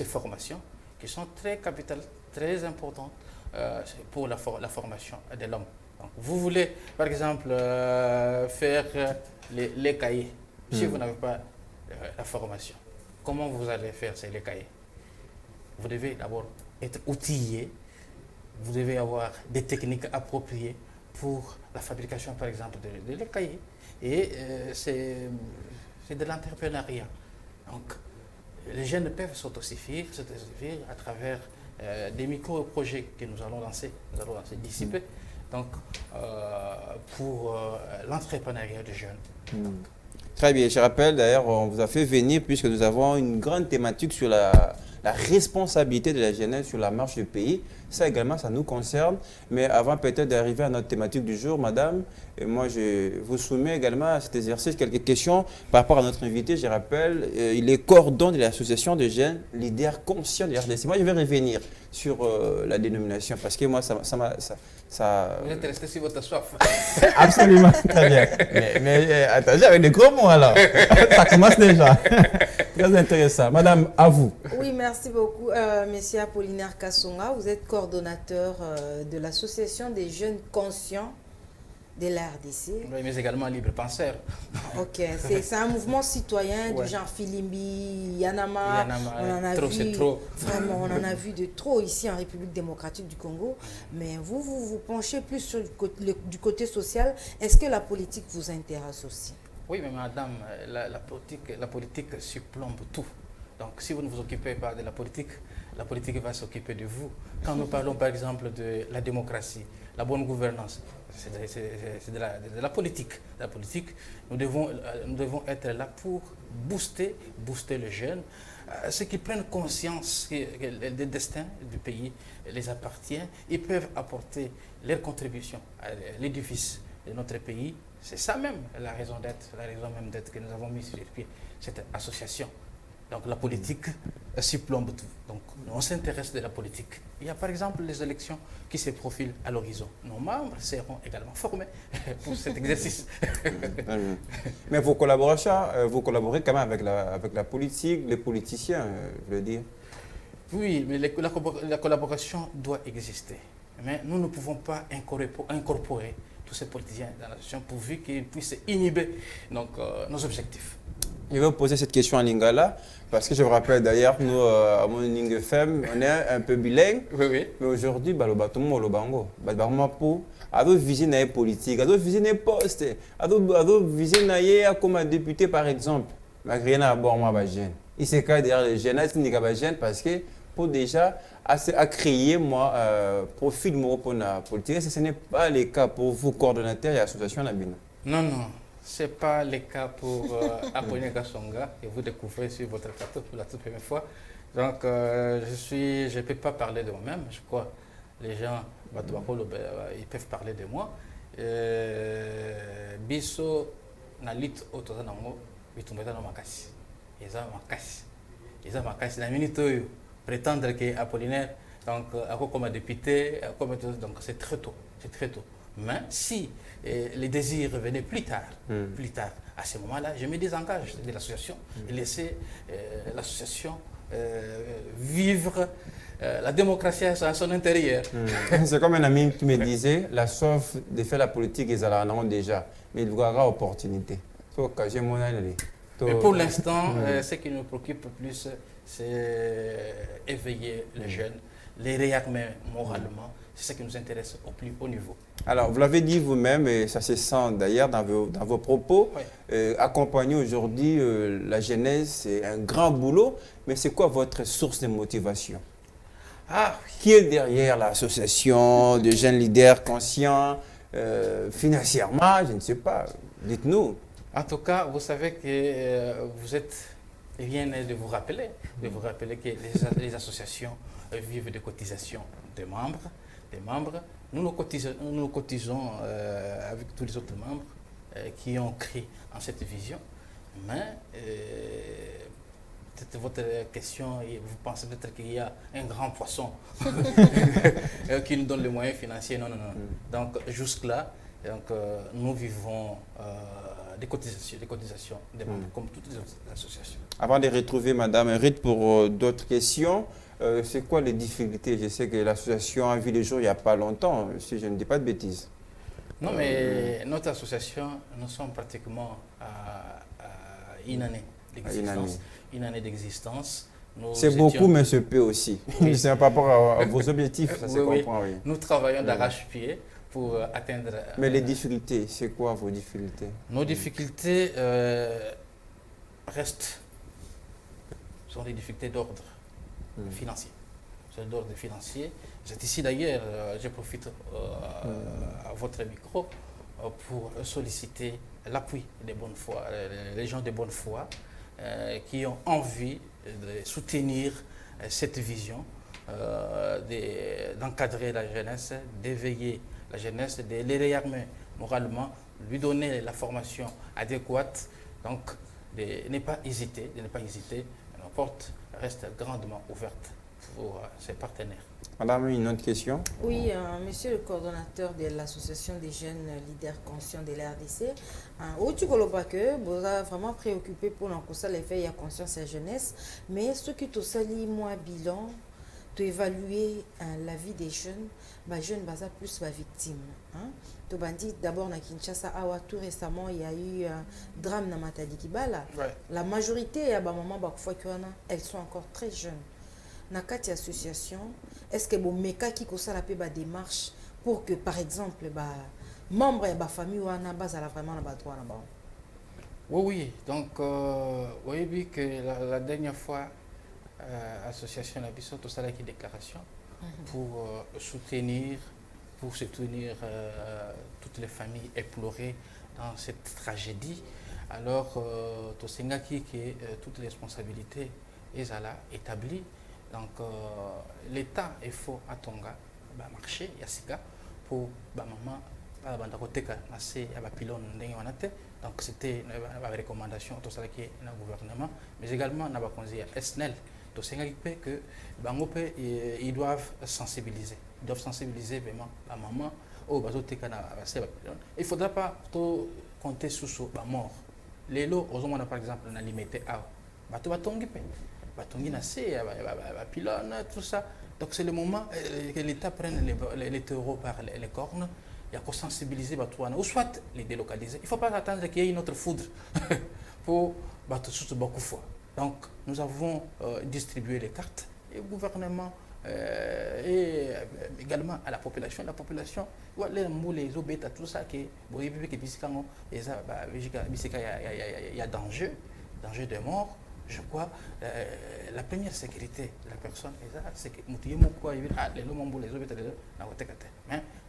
[SPEAKER 8] formations qui sont très capitales, très importantes pour la formation de l'homme. Donc, vous voulez, par exemple, faire les cahiers. Si vous n'avez pas la formation, comment vous allez faire les cahiers? Vous devez d'abord être outillé, vous devez avoir des techniques appropriées pour la fabrication, par exemple, de les cahiers. Et c'est de l'entrepreneuriat. Donc, les jeunes peuvent s'autosuffire à travers des micro-projets que nous allons lancer d'ici peu. Donc, pour l'entrepreneuriat des jeunes.
[SPEAKER 1] Très bien. Je rappelle, d'ailleurs, on vous a fait venir puisque nous avons une grande thématique sur la responsabilité de la jeunesse sur la marche du pays. Ça également, ça nous concerne. Mais avant peut-être d'arriver à notre thématique du jour, madame, et moi je vous soumets également à cet exercice quelques questions par rapport à notre invité. Je rappelle, il est coordonnateur de l'association de jeunes leaders conscients de l'RDC. Moi, je vais revenir sur la dénomination parce que moi, ça
[SPEAKER 8] Vous êtes resté sur votre soif.
[SPEAKER 1] Absolument, très bien. Mais attendez, avec des gros mots alors. Ça commence déjà. Très intéressant. Madame, à vous.
[SPEAKER 6] Oui, merci beaucoup, monsieur Apollinaire Kassonga. Vous êtes coordonnateur de l'association des jeunes conscients de la RDC.
[SPEAKER 8] Oui, mais également libre penseur.
[SPEAKER 6] Ok, c'est un mouvement citoyen du genre Filimbi, Yanama. On en a
[SPEAKER 8] trop,
[SPEAKER 6] vu,
[SPEAKER 8] c'est trop.
[SPEAKER 6] Vraiment, on en a vu de trop ici en République démocratique du Congo. Mais vous penchez plus sur du côté social. Est-ce que la politique vous intéresse aussi?
[SPEAKER 8] Oui, mais madame, la politique surplombe tout. Donc, si vous ne vous occupez pas de la politique va s'occuper de vous. Quand nous parlons, par exemple, de la démocratie, la bonne gouvernance, c'est de la politique. La politique, nous devons être là pour booster les jeunes, ceux qui prennent conscience que le destin du pays les appartient. Ils peuvent apporter leur contribution à l'édifice de notre pays. C'est ça même la raison même d'être que nous avons mis sur pied cette association. Donc la politique surplombe tout. Donc on s'intéresse de la politique. Il y a par exemple les élections qui se profilent à l'horizon. Nos membres seront également formés pour cet exercice.
[SPEAKER 1] Mais vous collaborez quand même avec la politique, les politiciens, je veux dire.
[SPEAKER 8] Oui, mais la collaboration doit exister. Mais nous ne pouvons pas incorporer tous ces politiciens dans l'association pourvu qu'ils puissent inhiber donc, nos objectifs.
[SPEAKER 1] Je vais vous poser cette question en lingala parce que je vous rappelle d'ailleurs, nous, à mon Ning FM, on est un peu bilingue.
[SPEAKER 8] Oui.
[SPEAKER 1] Mais aujourd'hui, tout le monde a visé la politique, a visé les postes, a visé comme député par exemple. Malgré na bon jeune. Il s'est cas derrière les jeunes, il parce que pour déjà à créer profil pour la politique. Ce n'est pas le cas pour vous coordonnateurs et associations Nabina.
[SPEAKER 8] Non. Ce n'est pas le cas pour Apollinaire Kassonga et vous découvrez sur votre plateau pour la toute première fois. Donc, je ne peux pas parler de moi-même. Je crois les gens, ils peuvent parler de moi. Biso, na lit autosanango, bitumbeta na makasi. Ils ont makasi. La minute où prétendre que Apollinaire, donc, comme député, donc c'est très tôt. Mais si les désirs venaient plus tard, à ce moment-là, je me désengage de l'association et laisser l'association vivre la démocratie à son intérieur.
[SPEAKER 1] C'est comme un ami qui me disait, la soif de faire la politique, ils en ont déjà, mais il y aura opportunité.
[SPEAKER 8] Mais pour l'instant, ce qui nous préoccupe plus, c'est éveiller les jeunes, les réarmer moralement. C'est ce qui nous intéresse au plus haut niveau.
[SPEAKER 1] Alors, vous l'avez dit vous-même, et ça se sent d'ailleurs dans vos propos, oui. Accompagner aujourd'hui la jeunesse, c'est un grand boulot, mais c'est quoi votre source de motivation? Oui. Qui est derrière l'association de jeunes leaders conscients, financièrement, je ne sais pas, dites-nous.
[SPEAKER 8] En tout cas, vous savez que vous êtes, il vient de vous rappeler que les associations vivent de cotisations de membres. des membres. Nous cotisons avec tous les autres membres qui ont cru en cette vision. Mais peut-être votre question, vous pensez peut-être qu'il y a un grand poisson qui nous donne les moyens financiers. Non. Donc jusque-là, nous vivons des cotisations des membres, comme toutes les autres associations.
[SPEAKER 1] Avant de retrouver Madame Rite pour d'autres questions, c'est quoi les difficultés? Je sais que l'association a vu les jours il n'y a pas longtemps, si je ne dis pas de bêtises.
[SPEAKER 8] Non, mais notre association, nous sommes pratiquement à une année d'existence. Une année d'existence.
[SPEAKER 1] C'est beaucoup, mais c'est peu aussi. Oui. C'est par rapport à vos objectifs, ça se comprend. Oui.
[SPEAKER 8] Nous travaillons d'arrache-pied pour atteindre...
[SPEAKER 1] Mais les difficultés, c'est quoi vos difficultés?
[SPEAKER 8] Nos difficultés sont des difficultés d'ordre financier. C'est d'ordre financier. C'est ici d'ailleurs, je profite à votre micro pour solliciter l'appui des bonnes foi, les gens de bonne foi qui ont envie de soutenir cette vision, d'encadrer la jeunesse, d'éveiller la jeunesse, de les réarmer moralement, lui donner la formation adéquate, donc de ne pas hésiter, La porte reste grandement ouverte pour ses partenaires.
[SPEAKER 1] Madame, une autre question?
[SPEAKER 6] Oui, monsieur le coordonnateur de l'association des jeunes leaders conscients de la RDC, où tu vois que vous êtes vraiment préoccupé pour l'effet de conscience et jeunesse, mais ce qui te salit, moi, bilan, tu évaluer la vie des jeunes, les jeunes sont plus victimes. Tu as dit d'abord à Kinshasa, tout récemment, il y a eu un drame dans Matadi Kibala. La majorité, elles sont encore très jeunes. Dans cette association, est-ce que vous avez des démarches pour que, par exemple, les membres de la famille soient vraiment dans le droit?
[SPEAKER 8] Oui. Donc, vous avez vu que la dernière fois, l'association a fait une déclaration pour soutenir toutes les familles éplorées dans cette tragédie. Alors, que toutes les responsabilités sont établies. Donc, l'État est fort à Tonga, marché, Yassika, pour maman, donc c'était une recommandation au gouvernement, mais également dans le SNEL. Ils doivent sensibiliser. Ils doivent sensibiliser vraiment la maman. Il ne faudra pas compter sur la mort. Les lots, par exemple, on a limité à pylône, tout ça. Donc c'est le moment que l'État prenne les taureaux par les cornes. Il y a qu'à sensibiliser ou soit les délocaliser. Il ne faut pas attendre qu'il y ait une autre foudre pour beaucoup de fois. Donc nous avons distribué les cartes au gouvernement et également à la population. La population, les obètes, tout ça, il y a danger de mort. Je crois la première sécurité de la personne, c'est que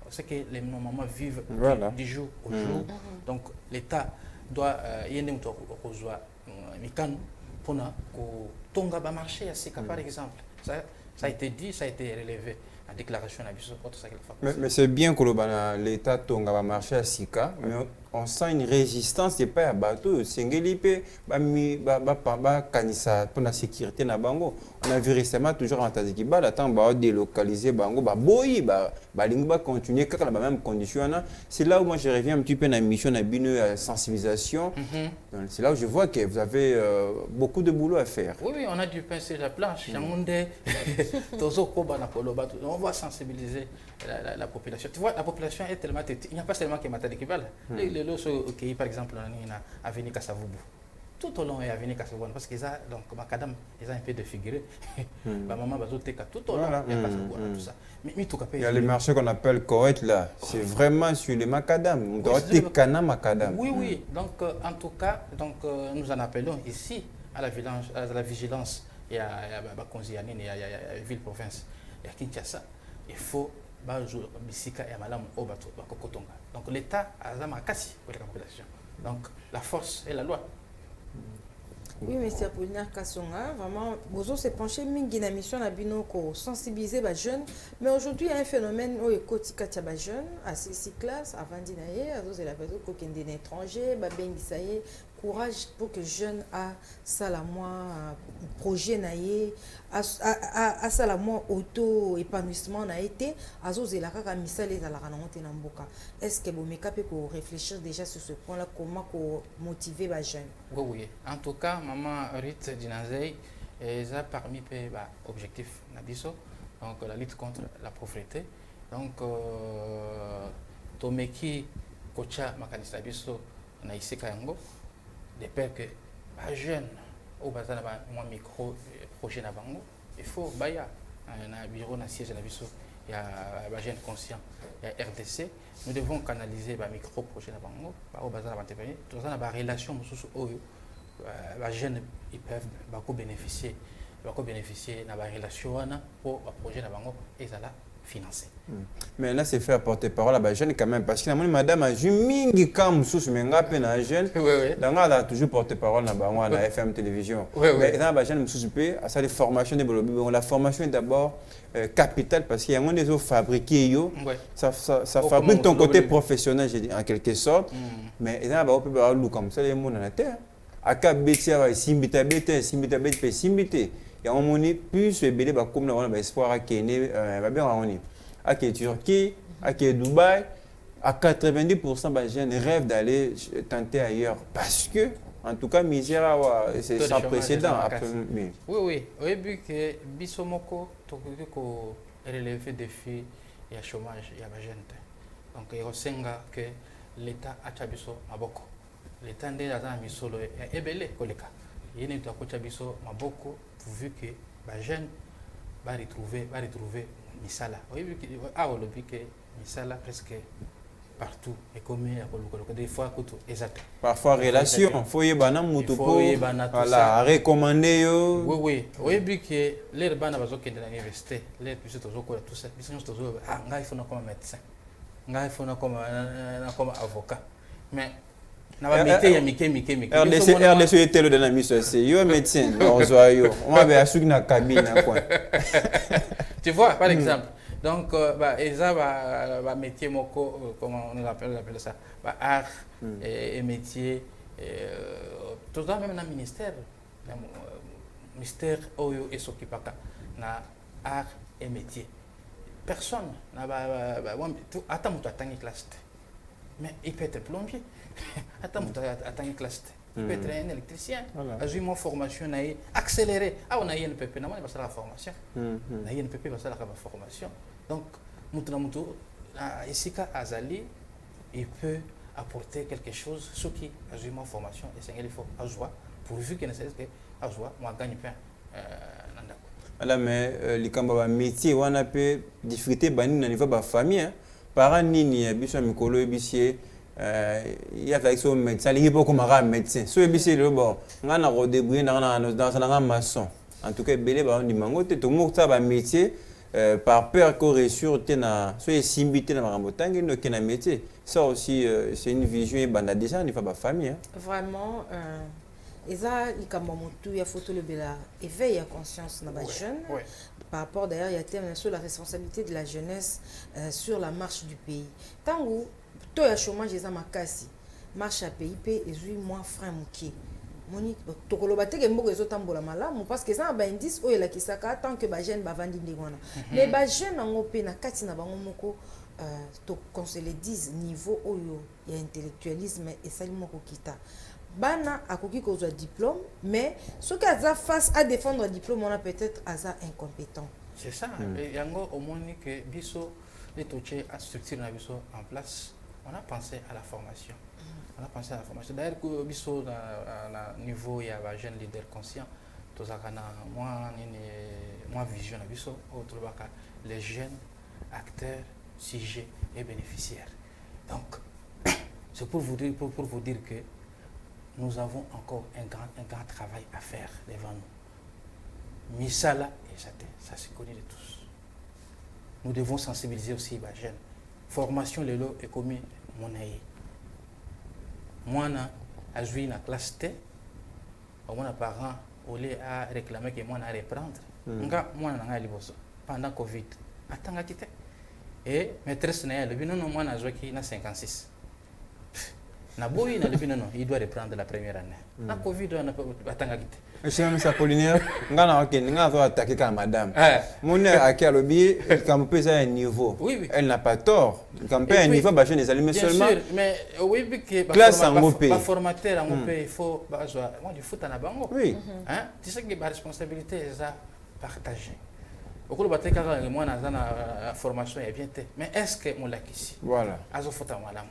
[SPEAKER 8] c'est que les mamans vivent du jour au jour. Donc l'État doit pour marcher à par exemple. Ça a été dit, ça a été relevé. La déclaration
[SPEAKER 1] mais c'est bien que l'État Tonga marché à Sika, mais on sent une résistance et pas à bateau. Sengelipe, kanisa pour la sécurité na bango. On a vu récemment toujours en Tazikibal, attends, délocaliser bango, boy, lingba continuer quand la même condition. C'est là où moi je reviens un petit peu dans la mission de sensibilisation. C'est là où je vois que vous avez beaucoup de boulot à faire.
[SPEAKER 8] Oui, on a dû pincer la planche. On va sensibiliser la population. Tu vois, la population est tellement têtue. Il n'y a pas seulement que Matadi Kibala. Les lots au pays, par exemple, à Avenue Kassavubu. Tout au long est Avenue Kassavubu. Parce qu'ils ont, donc, Macadam, ils ont un peu défiguré. Maman Bazoteka, tout au long, il y a Kassavubu, tout ça. Mais
[SPEAKER 1] il y a les marchés qu'on appelle Koweït là. C'est vraiment sur les Macadam. On doit être Kana Macadam.
[SPEAKER 8] Oui. Donc, en tout cas, nous en appelons ici à la vigilance. Il y a Bakonzianine, il y a ville-province. Il y a Kinshasa, il faut Bisika et Malam au bateau, donc l'État a Zamakasi pour la population. Donc la force et la loi.
[SPEAKER 6] Oui, monsieur Apollinaire Kassonga, vraiment, Bozo s'est penché mingi na mission na bino ko sensibiliser les jeunes, mais aujourd'hui il y a un phénomène où écoute katia ba jeunes à 6 classes avant d'inaye, à tous la personne ko kende étranger, ba bengisa ye courage pour que jeunes a salamoi projet naie a salamoi auto épanouissement na été azoze la kaka misale za la ranonte na mboka. Est-ce que vous me capez pour réfléchir déjà sur ce point là, comment ko motiver ba jeunes?
[SPEAKER 8] Oui, oui. En tout cas, maman Ruth Dinazei est parmi les objectifs Nabiso, donc la lutte contre la pauvreté. Donc, Tomeki Kocha Makanisa Nabiso na Iseka Yango, de peur que les jeunes au bazar na micro projet na bango, il faut baya na bureau na siège Nabiso, il y a des jeunes conscients, il y a RDC. Nous devons canaliser les micro-projets au bazar de l'entreprise. Tout ça, il y a des relations les jeunes ils peuvent bénéficier de la relation pour le projet et ça la financer.
[SPEAKER 1] Mais là, c'est faire porter-parole à les jeunes quand même. Parce que madame a joué mingi comme sous menga peine à jeune. Dans a toujours porter-parole à la FM télévision. Mais dans les jeunes sous peu à ça les formations de la formation est d'abord capitale parce qu'il y a des autres fabriqués ça fabrique ton côté professionnel en quelque sorte. Mais il y a des gens comme ça les monde dans la terre. À cap betia simbita bete simbite. Il y a un moment plus belé comme on a espoir à Kenya va bien on à Turquie, à Dubaï, à 90% des jeunes rêvent d'aller tenter ailleurs parce que en tout cas misère c'est sans précédent.
[SPEAKER 8] Oui oui, au début que bisomoko toko relever défi il y a chômage, il y a des jeunes. Donc il resenga que l'état a chabiso maboko. L'état ndé dans misolo est belé koleka. Il y a une chabiso maboko pourvu que les jeunes va retrouver misala. Oui, que misala presque partout et comme des fois exact.
[SPEAKER 1] Parfois relation, faut y bana mutupo, voilà, recommander yo.
[SPEAKER 8] Oui, oui que les bana bazo kende na université, les plus toujours tout ça, ils sont toujours ngai faut comme médecin. Ngai faut comme avocat. Mais
[SPEAKER 1] RDC était le de la mission, c'est yo médecin, on va bien sûr na cabine quoi.
[SPEAKER 8] Tu vois par exemple. Donc ça métier moko comment on appelle ça, art et métier tout ça même dans ministère oyo et s'occupe na art et métier. Personne na attends tu attends classe. Mais il peut être plombier. Attends, tu une classe. Il peut être un électricien. J'ai eu mon formation accélérée. On a eu une PP, on a la formation. On a eu une PP, on a la formation. Donc, ici, Azali, il peut apporter quelque chose. Ce qui a eu mon formation, et c'est qu'il faut avoir, pourvu qu'il ne sait que avoir, moi, gagne pain.
[SPEAKER 1] Alors, mais les métiers, on a pu difficulté au niveau de la famille. Parents, ni biso mikolo ebisier il y a des médecins il faut comme un médecin so ebisier le bon ngana ko débrouiller dans un maçon en tout cas belé ba ndi mango te to mo ça ba métier par peur qu'on réussir tena so esimbité na makambo tangi no kena métier ça aussi c'est une vision et banda déjà ni fa ba famille
[SPEAKER 6] vraiment Eza Ikamomotu, il y a photo le bela éveil à conscience dans les jeunes. Par rapport d'ailleurs, il y a thème sur la responsabilité de la jeunesse sur la marche du pays. Tant que tout le chômage est à ma casse, marche à PIP et je moins frein mouki. Moni tokolobate ke mboko ezotambola malamu parce que ça ba indice oyo la kisaka tant que ba jeune ba vandi ndingona. Mais ba jeune ngo pe na kati na bango moko to qu'on se le dise niveau oyo il y a intellectualisme et salimo ko kita. Bana akoki kozwa diplôme mais ceux qui ont face à défendre le diplôme on a peut-être asa incompétent.
[SPEAKER 8] C'est ça. Et yango au moins que biso les toucher à structure na biso en place, on a pensé à la formation. On a pensé à la formation. D'ailleurs que biso na niveau il y a un jeune leader conscient to zakana moi vision na biso autre baka les jeunes acteurs, sujets et bénéficiaires. Donc c'est pour vous dire que nous avons encore un grand travail à faire devant nous. Misala et ça c'est connu de tous. Nous devons sensibiliser aussi les jeunes. Formation les lots est commis mon aïe. Moi na a joué na classe T. au moins parents au lieu à réclamer que moi na reprendre nga moi na ngali boso pendant Covid atanga kité et maîtresse na le bino non moi na zoki na 56 na boyi na le bino non il doit reprendre la première année na Covid na atanga kité.
[SPEAKER 1] Monsieur M. Apollinaire, nga va attaquer quand madame. Mon à quel lobby, quand peut un niveau.
[SPEAKER 8] Oui.
[SPEAKER 1] Elle n'a pas tort. Quand peut un niveau, bah je les allume seulement.
[SPEAKER 8] Bien sûr, mais oui, que
[SPEAKER 1] classe en mopé.
[SPEAKER 8] Pas formateur en mopé, il faut bah moi du foot en abango.
[SPEAKER 1] Oui.
[SPEAKER 8] Hein? Tu sais que la responsabilité est à partager. Au cours de bataille quand moi dans la formation est bien té. Mais est-ce que mon lac ici? Voilà. Azo foot en malam.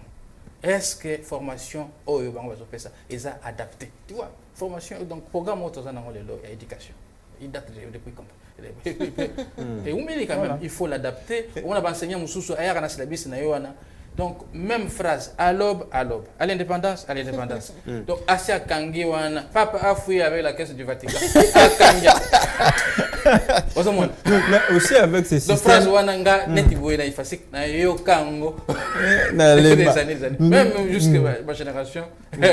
[SPEAKER 8] Est-ce que formation oh yo bango faire ça est adapté? Tu vois? Formation donc programme auto ça dans l'éducation il date depuis quand et où mais quand même il faut l'adapter on a enseigné mususu aya kana syllabus na yoana donc même phrase à l'aube à l'indépendance donc asia kangi wana papa a fouillé avec la caisse du Vatican akanja
[SPEAKER 1] mais aussi avec ces systèmes
[SPEAKER 8] donc phrase wana nga neti boy na ifasik na yo kango des années même jusque ma génération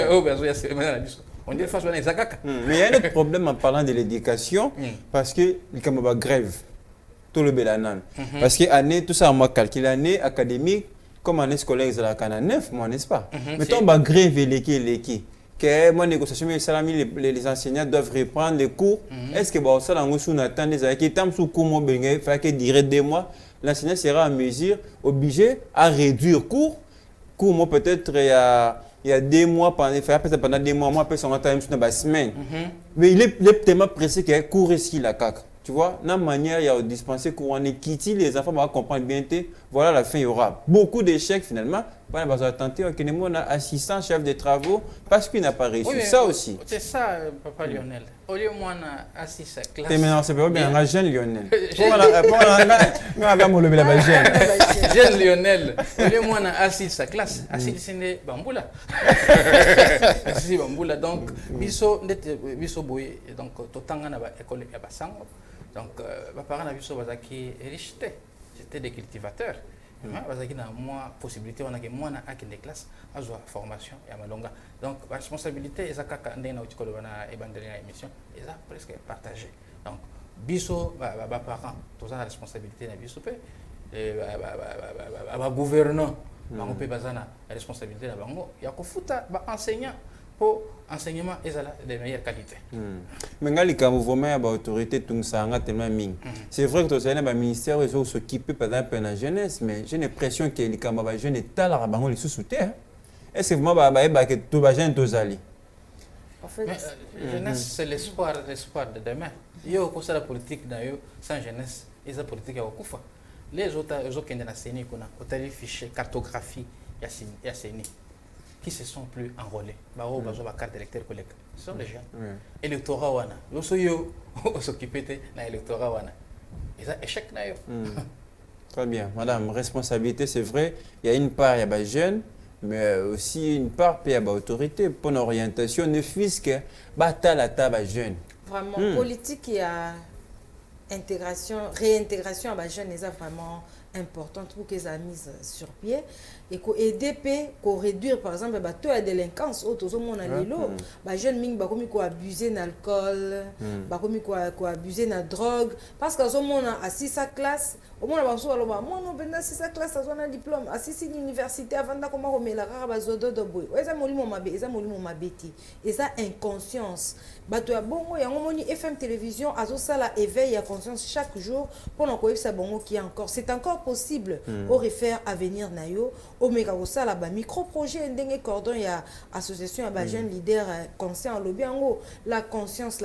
[SPEAKER 8] au besoin ya c'est maintenant on dit face à Zakaka.
[SPEAKER 1] Mais il y a un autre problème en parlant de l'éducation, parce que il y a une grève, tout le bélanan. Parce que année, tout ça, on m'a calculé l'année académique, comme année scolaire, ils ont 9 mois, n'est-ce pas? Mais tant que grève et que moi négociation les enseignants doivent reprendre les cours. Est-ce que bon ça dans nous attend des années qui tam sous cours mon bengue, fait que dirait 2 mois, l'enseignant sera en mesure obligé à réduire cours moi peut-être il y a 2 mois, pendant 2 mois, moi, après, son temps, sur une semaine. Mais il est tellement pressé qu'il y a cours ici, la caca. Tu vois, dans la manière, il y a dispensé cours en équité, les enfants vont comprendre bien. Voilà, la fin, il y aura beaucoup d'échecs finalement. On va tenter un assistant chef de travaux parce qu'il n'a pas réussi. Oui, ça aussi.
[SPEAKER 8] C'est ça, papa Lionel. Au lieu moi, on a assisté à classe.
[SPEAKER 1] Mais non, c'est pas bien, un jeune Lionel.
[SPEAKER 8] Jeune Lionel. Au lieu moi, on a assisté à classe. Assisté c'est Bamboula. Assisté Bamboula. Donc, biso boy. Donc, tout le temps, on a école à Bassango. Donc, mes parents ont vu ça, c'était des cultivateurs. Parce qu'il y a moins possibilité, on a que moins à des classes, à la formation et à Malonga. Donc, la responsabilité, c'est que quand on a émission, c'est presque partagé. Donc, biso, parents, tous la responsabilité de biso, et gouvernant, on peut baser la responsabilité de bango. Il y a que fouta, enseignant. Pour enseignement et de meilleure qualité.
[SPEAKER 1] Mais quand vous voyez l'autorité, c'est vrai que le ministère s'occupe par exemple de la jeunesse, mais j'ai l'impression que les jeunes sont les sous-soutiens. Est-ce que vraiment que tout les jeunes sont allés?
[SPEAKER 8] En fait, la jeunesse, c'est l'espoir de demain. Il y a aussi la politique sans jeunesse, et la politique est au coup. Les autres qui sont dans la CENI, ont des fichiers, cartographie, il y a CENI. Qui se sont plus enrôlés. Carte d'électeur collègue. Ce sont les gens. Électorat wana. Yo s'occuper de l'électorat wana. Et ça échec na yo.
[SPEAKER 1] Très bien. Madame, responsabilité, c'est vrai. Il y a une part, il y a des jeunes, mais aussi une part, il y a des autorités pour l'orientation. Ne fût-ce que la table jeunes.
[SPEAKER 6] Vraiment, politique, il y a réintégration à des jeunes, c'est vraiment importante pour qu'ils soient mis sur pied. Et qu'on aide pour réduire par exemple le taux de délinquance autour de mon alilo les jeunes ming ba komi ko abuser d'alcool ba komi ko abuser de drogue parce que ce monde assis sa classe au monde ba so aloba moi non benda assis sa classe azona diplôme assis université avant da koma ko mela rara ba zodo do boy eza molimo mabe eza molimo mabeti eza inconscience bato ya bongo yango moni FM télévision azo sala éveil à conscience chaque jour pour ko yebisa bongo qui encore c'est encore possible au refaire à venir na yo Omega Osala ba micro projet ndenge cordon ya association ya ba jeunes leaders conscients lobby ango la conscience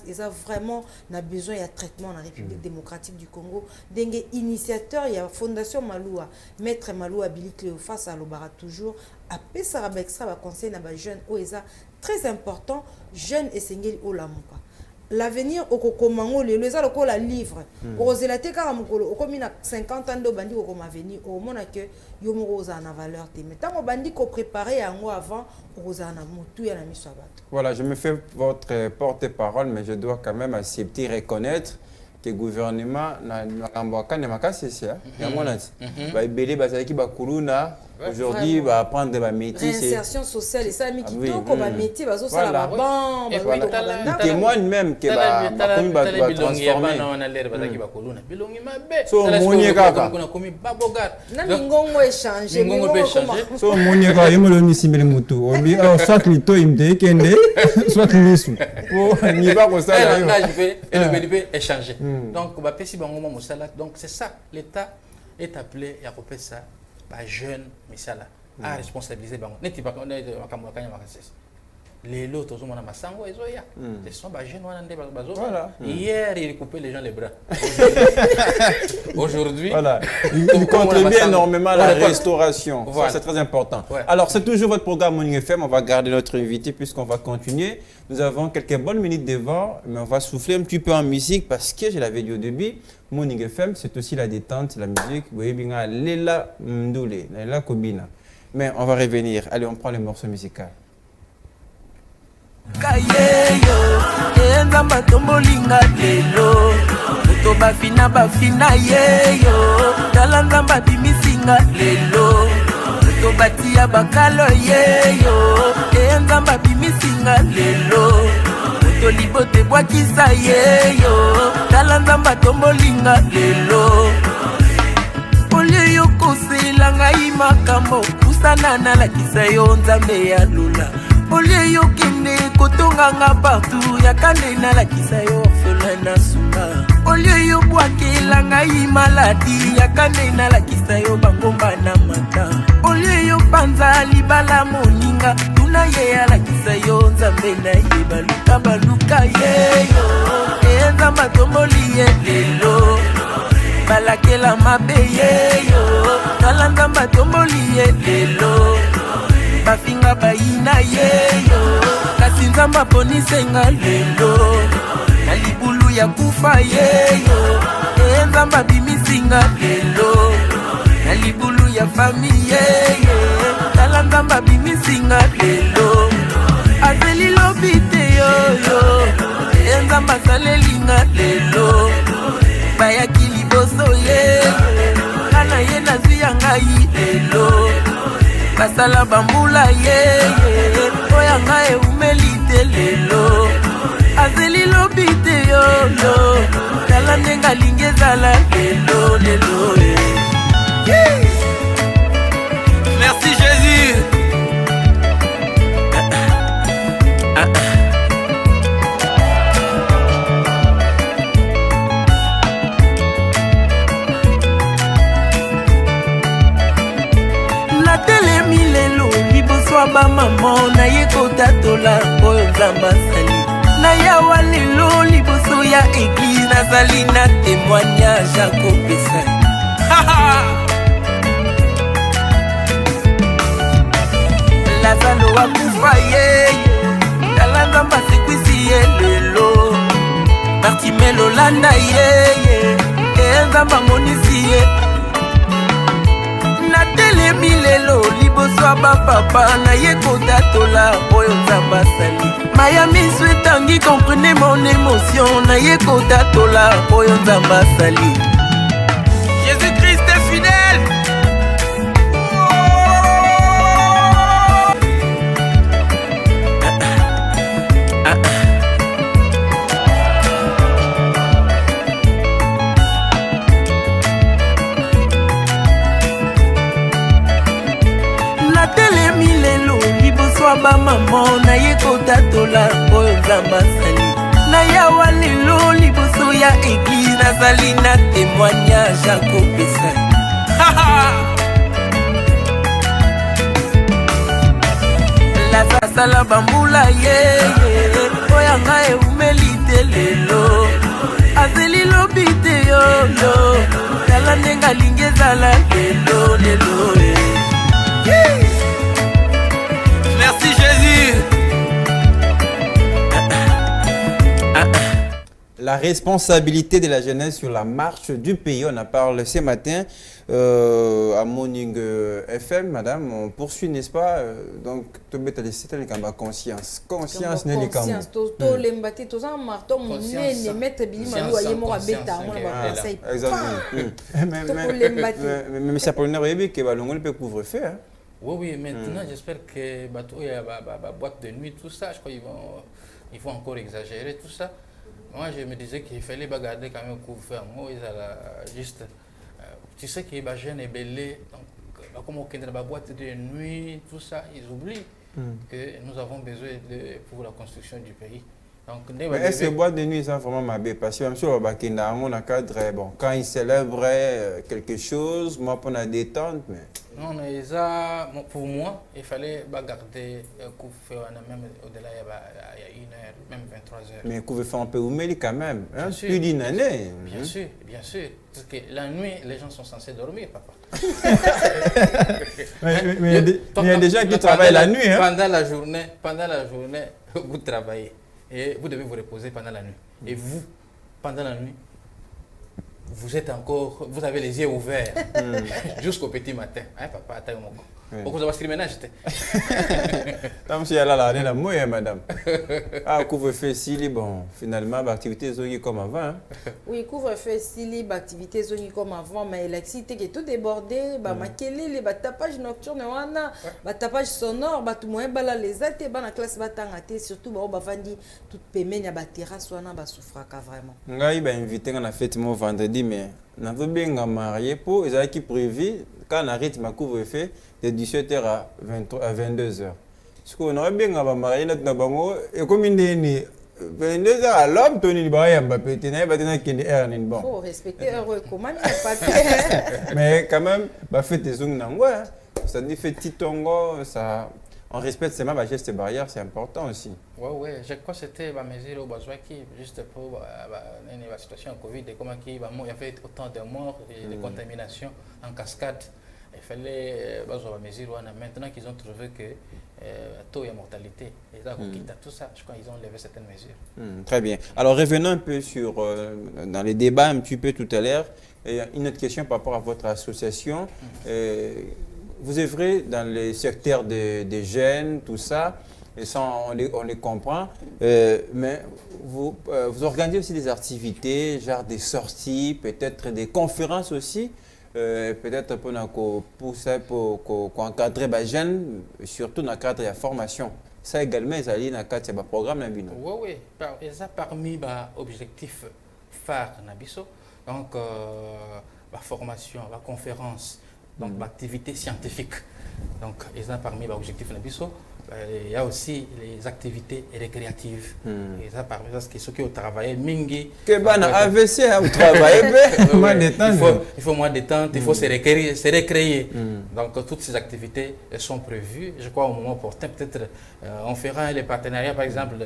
[SPEAKER 6] ils a vraiment na besoin ya traitement dans la République démocratique du Congo ndenge initiateur ya fondation Maloua maître Maloua Billy Cléophas alobara toujours a pesa ba extra ba conseil na ba jeunes o eza très important jeunes et sengeli olamuka l'avenir au kokomango le za loko la livre ozela te kaka mukolo okomi na 50 ans do bandi ko ma venir au mona que yo moko za na valeur te mais tant bandi ko préparer yango avant oza na mutu ya na miso bato.
[SPEAKER 1] Voilà, je me fais votre porte-parole mais je dois quand même accepter reconnaître que le gouvernement na ngambaka ne makasi sia ya mona ba ebele bazaki ba kuluna Aujourd'hui, bah, apprendre des métiers.
[SPEAKER 6] Réinsertion sociale et ça, mais qui
[SPEAKER 1] oui,
[SPEAKER 6] comme un métier, bah, ça la bon.
[SPEAKER 1] Il témoigne même que bah, transformer. So,
[SPEAKER 6] Ningongo échanger.
[SPEAKER 1] So, Moniaka, il me dit si me mutu. Soit lito il me dit kende, soit nisu. Il n'y va pas ça.
[SPEAKER 8] Elle peut échanger. Donc, bah, pesi bango mo musala. Donc, c'est ça. L'État est appelé à repérer ça. Jeune misala à responsabiliser bango neti pas makambo kanya makasese lelo tozomona masango ezoya ce sont ba jeunes wana nde bazo hier il coupait les gens les bras aujourd'hui
[SPEAKER 1] voilà il contribue énormément à la restauration voilà. C'est très important alors c'est toujours votre programme Morning FM on va garder notre invité puisqu'on va continuer nous avons quelques bonnes minutes devant mais on va souffler un petit peu en musique parce que je l'avais dit au début Morning FM, c'est aussi la détente, la musique. Vous voyez bien, Lela Mdoule, Lela Kobina. Mais on va revenir. Allez, on prend les morceaux musicaux.
[SPEAKER 9] Libote bwakisa yeyo tala nzamba tombolinga lelo olio yo kosela ngai makambo kusana nalakisa yo nzambe ya lula olio yo kende kotonganga partout yakande nalakisa yo orphelin na suka olio yo bwakela ngai maladi yakande nalakisa yo bangomba na mata olio yo panza libala moninga tuna ye alakisa yo nzambe na ye baluka yeyo nzamba tomboli ye lelo balakela mabe yeyo tala nzamba tomboli ye lelo bafinga bayina yeyo kasi nzamba ponisenga lelo na libulu ya kufa yeyo nzamba bimisinga lelo na libulu ya famiye tala nzamba bimisinga lelo azeli lobite yoyo nzamba salelinga lelo bayaki liboso ye kana ye nazwi ya ngai lelo basala bambula ye oya ngai eumeli te lelo azeli lobite yoyo tala ndenge alingi ezala lelo Merci Jésus. Natelemi lelo liboso ba mama na ye kotatola oyo nzamba sali na yawa lelo liboso ya église nazali na témoignage à kopesa Lazalo wakufa yeye tala nzamba sekwisi ye lelo Bartimelo landa yeye nzamba monisi ye natelemi lelo liboso bapapa na ye kotatola oyo nzamba sali maya miso etangi comprenez mon émotion na ye kotatola oyo nzamba sali Jésus-Christ est fidèle. Natelemi lelo liboso ba mama na ye kotatola oyo nzamba sali na yawa lelo liboso ya église nazali na témoignage à kopesa lazasala bambula ye oya ngai eumeli te lelo azeli lobi te yoyo tala ndenge alingi ezala lelo Merci Jésus.
[SPEAKER 1] La responsabilité de la jeunesse sur la marche du pays, on en parle ce matin. à Morning FM, madame, on poursuit, n'est-ce pas? Donc, tu as laissé la conscience. Conscience, n'est pas
[SPEAKER 6] conscience. Tu l'embâté, tu as un marteau, mon nez, ne mettre Billy Malou, il y a mon abéta, on va passer.
[SPEAKER 1] Mais ça peut nous que Balongo peut couvre-feu.
[SPEAKER 8] Oui, maintenant, j'espère que il y a boîte de nuit, tout ça, je crois qu'ils vont encore exagérer tout ça. Moi, je me disais qu'il fallait garder quand même couvre-feu. Moi, juste, tu sais que les jeunes est belé, donc comme on est dans la boîte de nuit, tout ça, ils oublient que nous avons besoin pour la construction du pays. Donc,
[SPEAKER 1] mais est-ce que boîte de nuit, ça vraiment ma belle? Parce que même si on a cadre, bon, quand ils célèbrent quelque chose, moi, pour la détente, mais...
[SPEAKER 8] Non, mais ça, pour moi, il fallait garder couvre-feu même au-delà, il y a 1 heure, même 23 heures.
[SPEAKER 1] Mais couvre-feu un peu humilié quand même, hein?
[SPEAKER 8] Sûr,
[SPEAKER 1] plus d'une année.
[SPEAKER 8] Bien sûr, bien sûr. Parce que la nuit, les gens sont censés dormir, papa.
[SPEAKER 1] mais il y a des gens qui travaillent la nuit. Hein?
[SPEAKER 8] Pendant la journée, vous travaillez. Et vous devez vous reposer pendant la nuit. Et vous, pendant la nuit, vous avez les yeux ouverts jusqu'au petit matin. Hein, papa, attends mon corps. Beaucoup de discrimination.
[SPEAKER 1] Comme si elle a la mouille, madame. Ah, couvre-feu, si, bon, finalement, l'activité est comme avant.
[SPEAKER 6] Oui, couvre-feu, si, l'activité est comme avant, mais l'activité qui est tout débordée, les tapages nocturnes, les tapages sonores, tout le monde, les athées, la classe, surtout, tout paiement, il y a des terrasses, il souffre vraiment.
[SPEAKER 1] Je vais inviter à la fête vendredi, mais je veux bien marier pour les qui prévu quand on arrête ma couvre-feu de 17h à 22h. Parce qu'on aurait bien marier notre nabango et comme il est 22h à l'homme, Tony Libaya Mbappé, tu n'as pas de air ni bon.
[SPEAKER 6] Il faut respecter heureux comment il pas.
[SPEAKER 1] Mais quand même, faites des zones nangois, ça dit fait petit tongo, ça. On respecte seulement les gestes barrières, c'est important aussi.
[SPEAKER 8] Oui, je crois que c'était ma mesure au besoin qui, juste pour la situation en Covid, et comment il y avait autant de morts et de contaminations en cascade. Il fallait la mesure. Maintenant qu'ils ont trouvé que taux et mortalité, tout ça, je crois qu'ils ont levé certaines mesures.
[SPEAKER 1] Très bien. Alors revenons un peu sur, dans les débats un petit peu tout à l'heure, une autre question par rapport à votre association. Vous œuvrez dans les secteurs des jeunes, tout ça, et ça on les comprend, mais vous organisez aussi des activités, genre des sorties, peut-être des conférences aussi, peut-être pour encadrer les jeunes, surtout dans le cadre de la formation. Ça également, ils allaient dans le cadre de programme.
[SPEAKER 8] Oui, et ça parmi les objectifs phares, donc la formation, la conférence, donc l'activité scientifique. Donc, parmi les objectifs il y a aussi les activités récréatives. Et ça parmi ceux qui ont travaillé mingi.
[SPEAKER 1] Que ban AVC vous travaillez moins détente.
[SPEAKER 8] Il faut moins détente, il faut se récréer. Donc toutes ces activités sont prévues. Je crois au moment opportun, peut-être on fera les partenariats, par exemple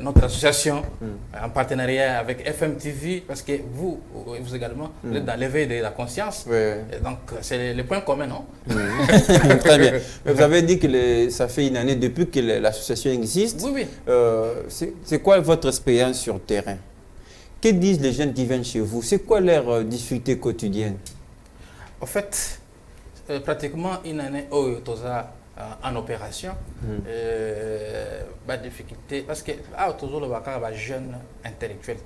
[SPEAKER 8] notre association en partenariat avec FMTV, parce que vous également, vous êtes dans l'éveil de la conscience. Donc c'est le point commun, non?
[SPEAKER 1] Très bien. Mais vous avez dit que ça fait une année depuis que l'association existe.
[SPEAKER 8] Oui.
[SPEAKER 1] C'est quoi votre expérience sur le terrain? Que disent les jeunes qui viennent chez vous? C'est quoi leurs difficultés quotidiennes?
[SPEAKER 8] En fait, pratiquement une année en opération, difficulté, parce que toujours le jeune intellectuel.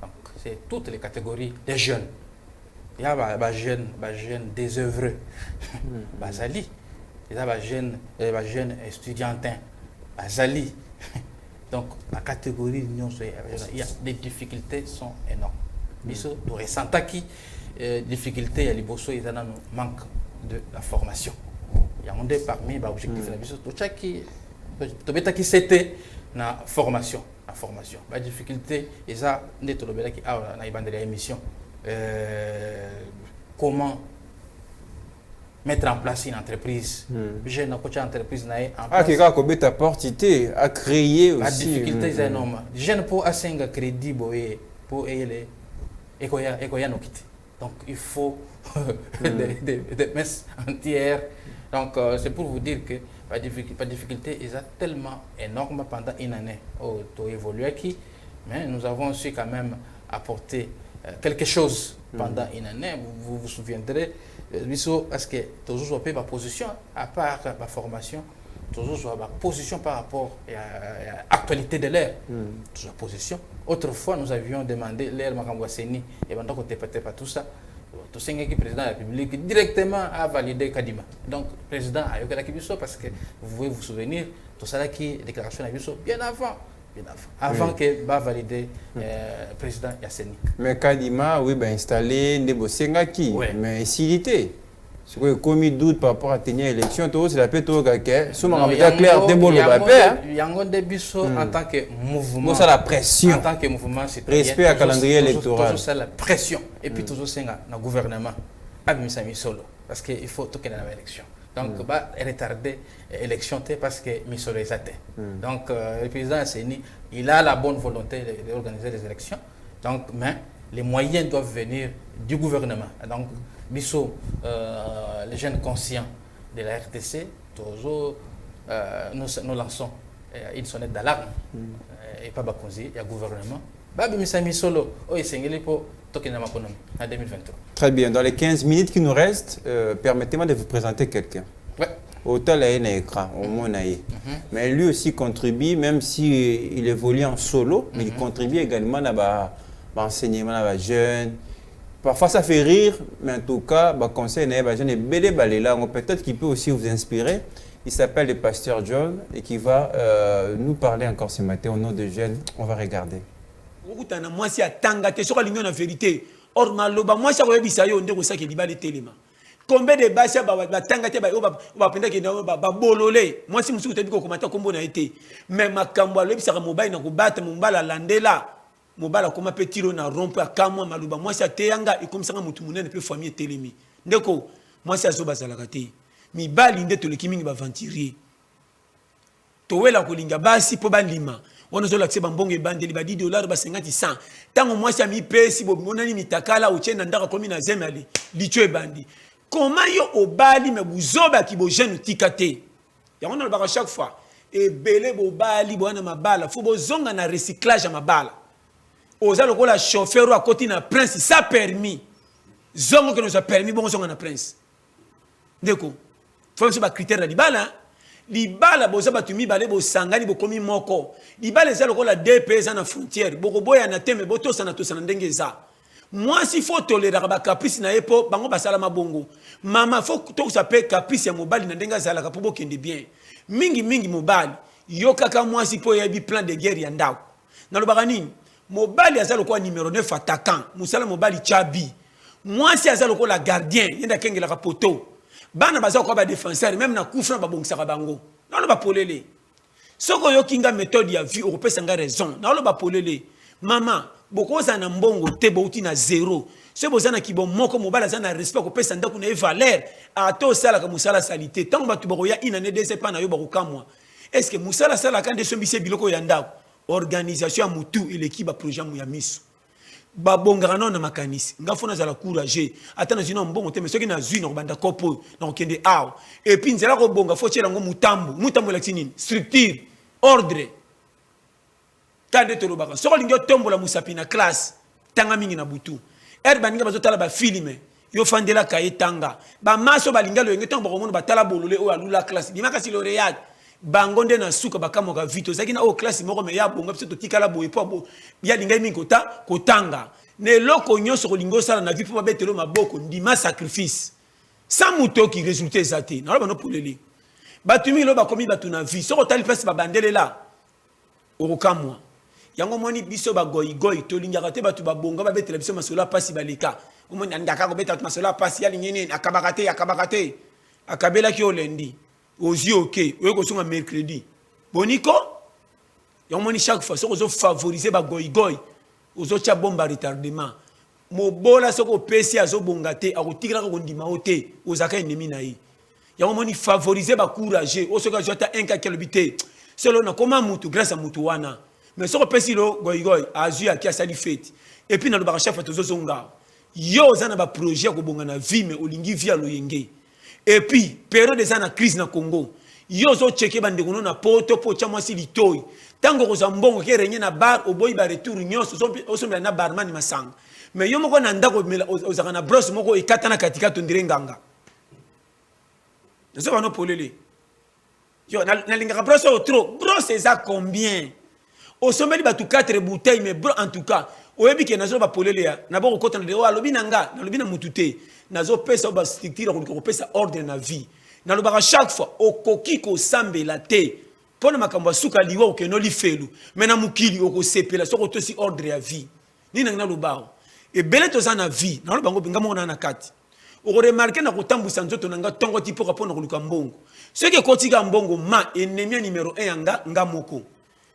[SPEAKER 8] Donc c'est toutes les catégories des jeunes. Il y a des jeunes désœuvreux, Bazali. Il y a des jeunes étudiantins, Bazali. Donc la catégorie il y a des difficultés sont énormes. Biso nous ressentons qui difficultés à l'Iboso, il y a un manque de la formation. Il y a un des parmi les objectifs de l'Iboso. Tout ça qui c'était la formation. La formation. La difficulté, et ça, nous avons une émission. Comment mettre en place une entreprise. J'ai une entreprise en place.
[SPEAKER 1] Quelqu'un qui a opportunité à créer aussi.
[SPEAKER 8] La difficulté est énorme. Je ne peux pas avoir un crédit pour aider et donc il faut des messes entières. Donc c'est pour vous dire que la difficulté est tellement énorme pendant une année. Mais nous avons su quand même apporter quelque chose pendant une année, vous vous souviendrez, parce que toujours ma position, à part ma formation, toujours ma position par rapport à l'actualité de l'air. Toujours position. Autrefois, nous avions demandé l'air Makambouasseni, et maintenant qu'on ne pas tout ça. Tout ce qui est président de la République directement a validé Kadima. Donc, le président a eu la Kibiso parce que vous pouvez vous souvenir, tout ça qui est déclaration de Kibiso bien avant que va valider le président Yasseni.
[SPEAKER 1] Mais Kadima, oui, installé Nebosengaki, mais s'il était. C'est quoi, comme il doute par rapport à tenir l'élection, c'est la paix, tout le monde. Il y a clair,
[SPEAKER 8] il y a un débiso en tant que mouvement.
[SPEAKER 1] C'est la pression.
[SPEAKER 8] En tant que mouvement citoyen.
[SPEAKER 1] Respect à calendrier électoral.
[SPEAKER 8] Toujours c'est la pression. Et puis toujours c'est le gouvernement. Abimissami solo. Parce qu'il faut tout qu'il y ait une élection. Donc, retarder l'élection parce que Misolo est athée. Donc, le président Asseni, il a la bonne volonté d'organiser les élections. Donc, mais les moyens doivent venir du gouvernement. Donc, les jeunes conscients de la RTC, toujours, nous lançons une sonnette d'alarme. Et pas Bakonzi, il y a le gouvernement. En 2023.
[SPEAKER 1] Très bien. Dans les 15 minutes qui nous restent, permettez-moi de vous présenter quelqu'un. Autant il y a un écran, au moins mais lui aussi contribue, même s'il évolue en solo, mais il contribue également à l'enseignement à les jeunes. Parfois ça fait rire, mais en tout cas, conseil peut-être qu'il peut aussi vous inspirer. Il s'appelle le pasteur John et qui va nous parler encore ce matin au nom de jeunes. On va regarder.
[SPEAKER 10] Moi, c'est à Tangate, sur la vérité. Or, maloba, moi, ça va être ça, on dit que libéré téléma. Combien de bases, Tangate, bololé. Moi, si je suis commentaire comme on a été. Mais ma camba, le bisa mobile, n'a pas battu mon bal à l'andela. Mobile, comme un petit on a rompu à Kamwa, maloba. Moi, c'est à Teanga, et comme ça, mon tout le monde peut famille télémi. Ndeko, moi, c'est à Zobas à la gâté. Mi balinde to le kiming va venturier. Towela kolinga basi po bandima. On a l'accès bambonge bandeli ba $10 ba 50 100. Tango moi ça mi pesi bo monani mitakala o chena ndaka komi na zemali. Lichwe bandi. Comment yo obali me buzoba ki bo jeune tikate. Ya on a chaque fois et belé bo bali bo na mabala, faut bo zonga na recyclage à mabala. Oza lokola chauffeur à côté na prince ça permis. Zongo que nous a permis bon zonga na prince. Ndeko. Faut que ce critère la libala. Libala boza batumi balé bo sangani bo komi moko. Libala za lokola DPS na frontière. Boko boya na teme boto sana to sana ndenge za. Moi si faut tolérer ba caprice na epo bango basala mabongo. Mama faut to s'appelle caprice ya mobali na ndenga za la kapo kende bien. Mingi mobali. Yo kaka moi si po yebi plan de guerre ya ndao. Na lobaka nini? Mobali aza lokola numéro 9 attaquant. Musala mobali chabi. Moi si aza lokola gardien yenda kengela kapoto. Bana baza ko ba défenseur même na koufra ba bongsaka bango na lo ba polele soko yo kinga méthode ya vie européen nga raison na lo ba polele mama boko za na mbongo te bouti na zéro se bozana kibo moko mobala za na respect ko pesa ndako na valeur a to sala ka musala salité tant ba tubako ya ina ne dese pa na yo ba ko kamwa est ce que musala sala kan de sombise biloko ya ndako organisation ya mutu et l'équipe ba projet mu ya miso babongara non na makanisi ngafona za la courage atana zino mbongo te mais soki na zui na banda kopo na okende aw et puis nzela ko bonga fo tshela ngo mutambo la tinini structure ordre tande to lobaka soko lingyo tombola musapi na classe tanga mingi na butu baninga bazotala ba filme yo fandela kaye tanga ba maso balinga lo ngeto mboko mono batala bolole o alula classe bimaka si lauréat bangonde na suka bakamoka vito zaki na o classe moko me ya bonga pso to tikala boye po bo ya linga mingi kotanga ne loko nyonso ko lingo sala na vie po babetelo maboko ndima sacrifice sans mutoki résultat zate na ba no polele batumi lo bakomi batuna vie soko tali place babandele la okamwa yango moni biso ba goyi to lingaka te batu babonga babetela biso masola pasi baleka omoni ndaka ko beta masola pasi ya lingene akabakate akabela ki olendi ozi ok oyo ko songa mercredi boniko yomoni chaque fois soko zo favoriser ba goyi ozo cha bomba retardement mobola soko pesi azo bonga te akotikala ko ndima ote ozaka ennemi na yi yomoni favoriser ba courage o soka jota un ka kelobité selo na koma mutu grâce à mutu wana mais soko pesi lo goyi azu ya kia sali fête et puis na lo ba chaque fois tozo zonga yo zana ba projet ko bonga na vie mais olingi via lo yenge. Et puis, période de la crise na Congo, yo zo checké bande kono na poto po cha mwasi litoi. Tango ko zambongo ke renye na bar o boy ba retour nyonso so na barman masang. mais yo moko na ndako ozaka na brosse moko ekatana katika tondire nganga nazo bano polele yo na lingaka brosse au trop brosse eza combien au sombeli batu 4 bouteilles mais en tout cas oyebi ke nazo ba polele ya na boko kota na de alobi nanga na lobi na mutute nazo pesa ba structure ko pesa ordre na vie na lobaka chaque fois okoki ko sambela te pona makambo suka liwa okeno lifelu mena mukili okosepela soko to si ordre ya vie ni na lobao et belé toza na vie na lobango ngamo na kati oko remarquer na kotambusa nzoto nanga tongo tipo ka pona koluka mbongo ce que kotika mbongo ma ennemi numéro 1 yanga ngamoko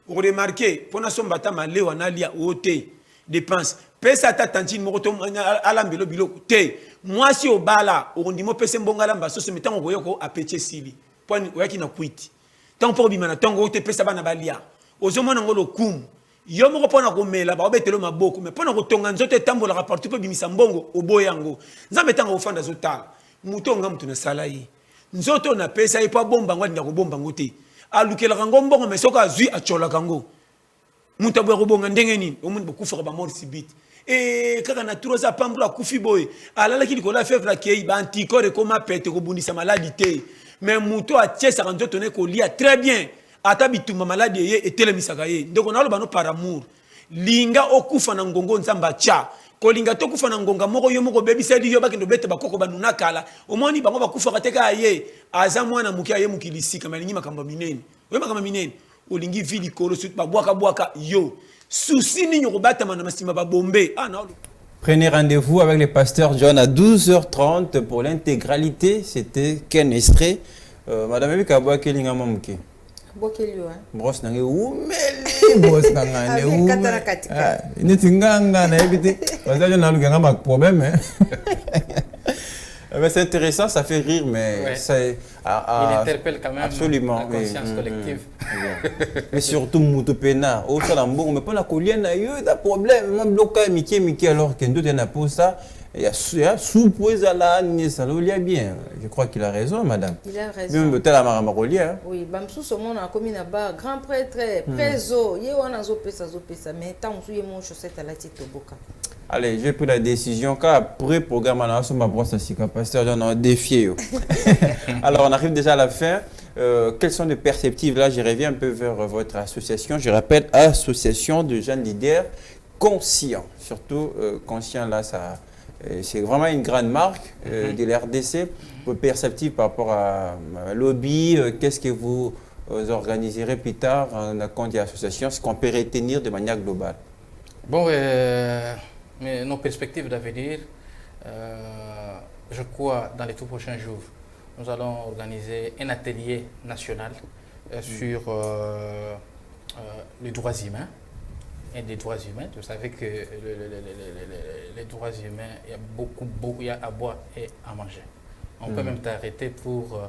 [SPEAKER 10] oko remarquer pona somba ta malewa na lia ote dépense pesa ta tantine moko to alambelo biloko te moi si obala okondimo pesa mbonga lamba so se metango koyoko apeche sili poni oyaki na kwiti tant pour bimana tongo ote pesa bana balia ozomona ngolo kum yo moko pona komela ba obetelo maboko mais pona kotonga nzoto tambola rapporter pe bimisa mbongo oboyango nzambe tanga ofanda zotala mutonga mtu na salayi nzoto na pesa ipa bomba ngwa ndako bomba ngote alukela kango mbongo mais soka azui achola kango muta bwa kobonga ndenge nini omuntu bokufa ba mort subite et kaka na turoza pambula kufi boy alala kili ko la fièvre ki ba anticorps ko ma pete ko bundisa maladie mais muto a tiesa nzoto ne ko lia très bien ata bituma maladi ye etelemisaka ye ndeko na loba no par amour linga okufa na ngongo nzamba cha ko linga to kufa na ngonga moko yo moko bebiseli yo bakendo bete bakoko banuna kala omoni bango bakufa kateka ye aza mwana mukia ye mukilisika malingi makambo minene we makambo minene olingi vili kolo sut babwaka yo souci ni nyobata mana masima ba bombe na
[SPEAKER 1] Prenez rendez-vous avec le pasteur John à 12h30 pour l'intégralité. C'était Ken Estré. Madame Ebikabwa Kelinga Mamuke.
[SPEAKER 6] Bokelio
[SPEAKER 1] Brosse nange umeli brosse nanga ne umeli. Ni tinganga na ebite. Parce na luka ngama problème. Mais c'est intéressant, ça fait rire, mais
[SPEAKER 8] ouais.
[SPEAKER 1] c'est
[SPEAKER 8] il interpelle quand même
[SPEAKER 1] absolument,
[SPEAKER 8] la conscience collective.
[SPEAKER 1] Mais surtout Moutopena, au Salambo, mais pas la collienne, il y a des problèmes. Même bloqué Mickey alors qu'il y a pour ça. Il y a sous-poise à la il y a bien. Je crois qu'il a raison, madame.
[SPEAKER 6] Il a raison.
[SPEAKER 1] Même tel Amaramarolier.
[SPEAKER 6] Oui, Bamsou, ce monde a commis là-bas, grand prêtre, préso, il y a un pesa, mais tant que tu es mon chaussette à la tête au boca.
[SPEAKER 1] Allez, j'ai pris la décision qu'après le programme, on a ma brosse à Sika Pasteur, on a défié. Alors, on arrive déjà à la fin. Quelles sont les perspectives? Là, je reviens un peu vers votre association. Je rappelle, association de jeunes leaders conscients. Surtout, conscients, là, ça... C'est vraiment une grande marque de l'RDC. Perceptive par rapport à lobby, qu'est-ce que vous organiserez plus tard en compte de l'association, ce qu'on peut retenir de manière globale?
[SPEAKER 8] Bon, mais nos perspectives d'avenir, je crois dans les tout prochains jours, nous allons organiser un atelier national sur les droits humains. Et des droits humains, vous savez que les droits humains, il y a beaucoup, il y a à boire et à manger. On peut même t'arrêter pour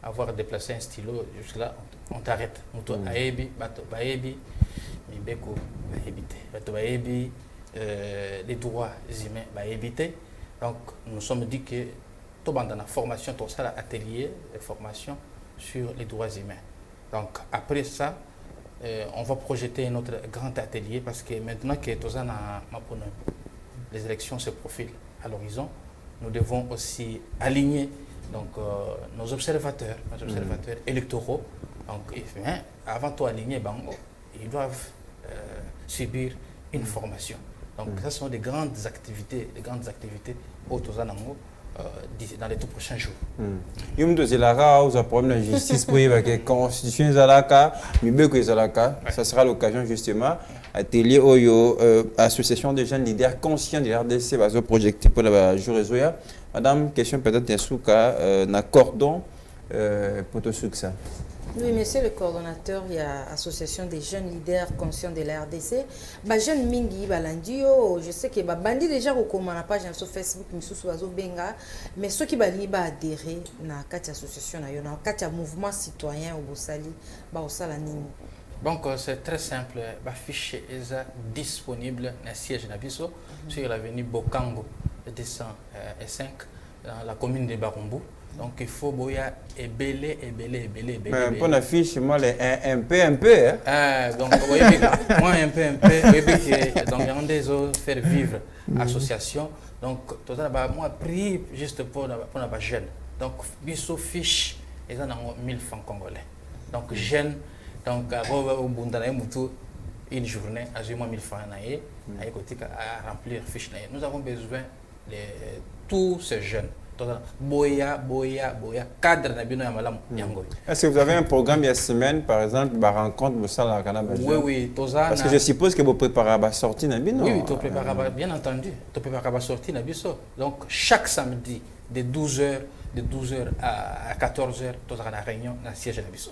[SPEAKER 8] avoir déplacé un stylo, jusque là, on t'arrête. Les droits humains, donc nous sommes dit que tout dans la formation, tout ça, l'atelier de formation sur les droits humains. Donc après ça, on va projeter notre grand atelier parce que maintenant que les élections se profilent à l'horizon, nous devons aussi aligner donc, nos observateurs électoraux. Donc, avant tout aligner, ils doivent subir une formation. Donc, ce sont des grandes activités au Tozanango. Dans les tout prochains jours. Ça
[SPEAKER 1] sera l'occasion justement atelier Oyo association de jeunes leaders conscients de l'RDC va se projeter pour la journée. Madame, question peut-être un souka na cordon pour tout succès.
[SPEAKER 6] Oui, monsieur le coordonnateur, il y a l'association des jeunes leaders conscients de la RDC. Bah, jeune Mingi Balandio, je sais que bah, bandi déjà recommande la page sur Facebook, mais ceux qui bali ba adhérer na quatre association na yona quatre mouvement citoyen au Bossali, ba osala nini.
[SPEAKER 8] Donc c'est très simple, ba fiche est disponible na siège na biso sur l'avenue Bokango 205 dans la commune de Barumbu. Donc il faut boya et belé.
[SPEAKER 1] Mais pour la fiche, moi, un peu. Hein?
[SPEAKER 8] Donc, moi, un peu. Donc, il y a des autres faire vivre l'association. Donc, moi, pris juste pour la jeune. Donc, biso fiche, ils ont 1000 francs congolais. Donc, jeune, donc, une journée, à 1000 francs à remplir fiche. Nous avons besoin de tous ces jeunes. Boya, cadre na bino ya malamu yango.
[SPEAKER 1] Est-ce que vous avez un programme il y a semaine, par exemple, la rencontre de ça la
[SPEAKER 8] Oui,
[SPEAKER 1] parce que je suppose que vous préparez la sortie na bino.
[SPEAKER 8] Oui, tu prépares bien entendu. Tu prépares la sortie na biso. Donc chaque samedi de 12h à 14h, tu as une réunion dans le siège de Nabiso.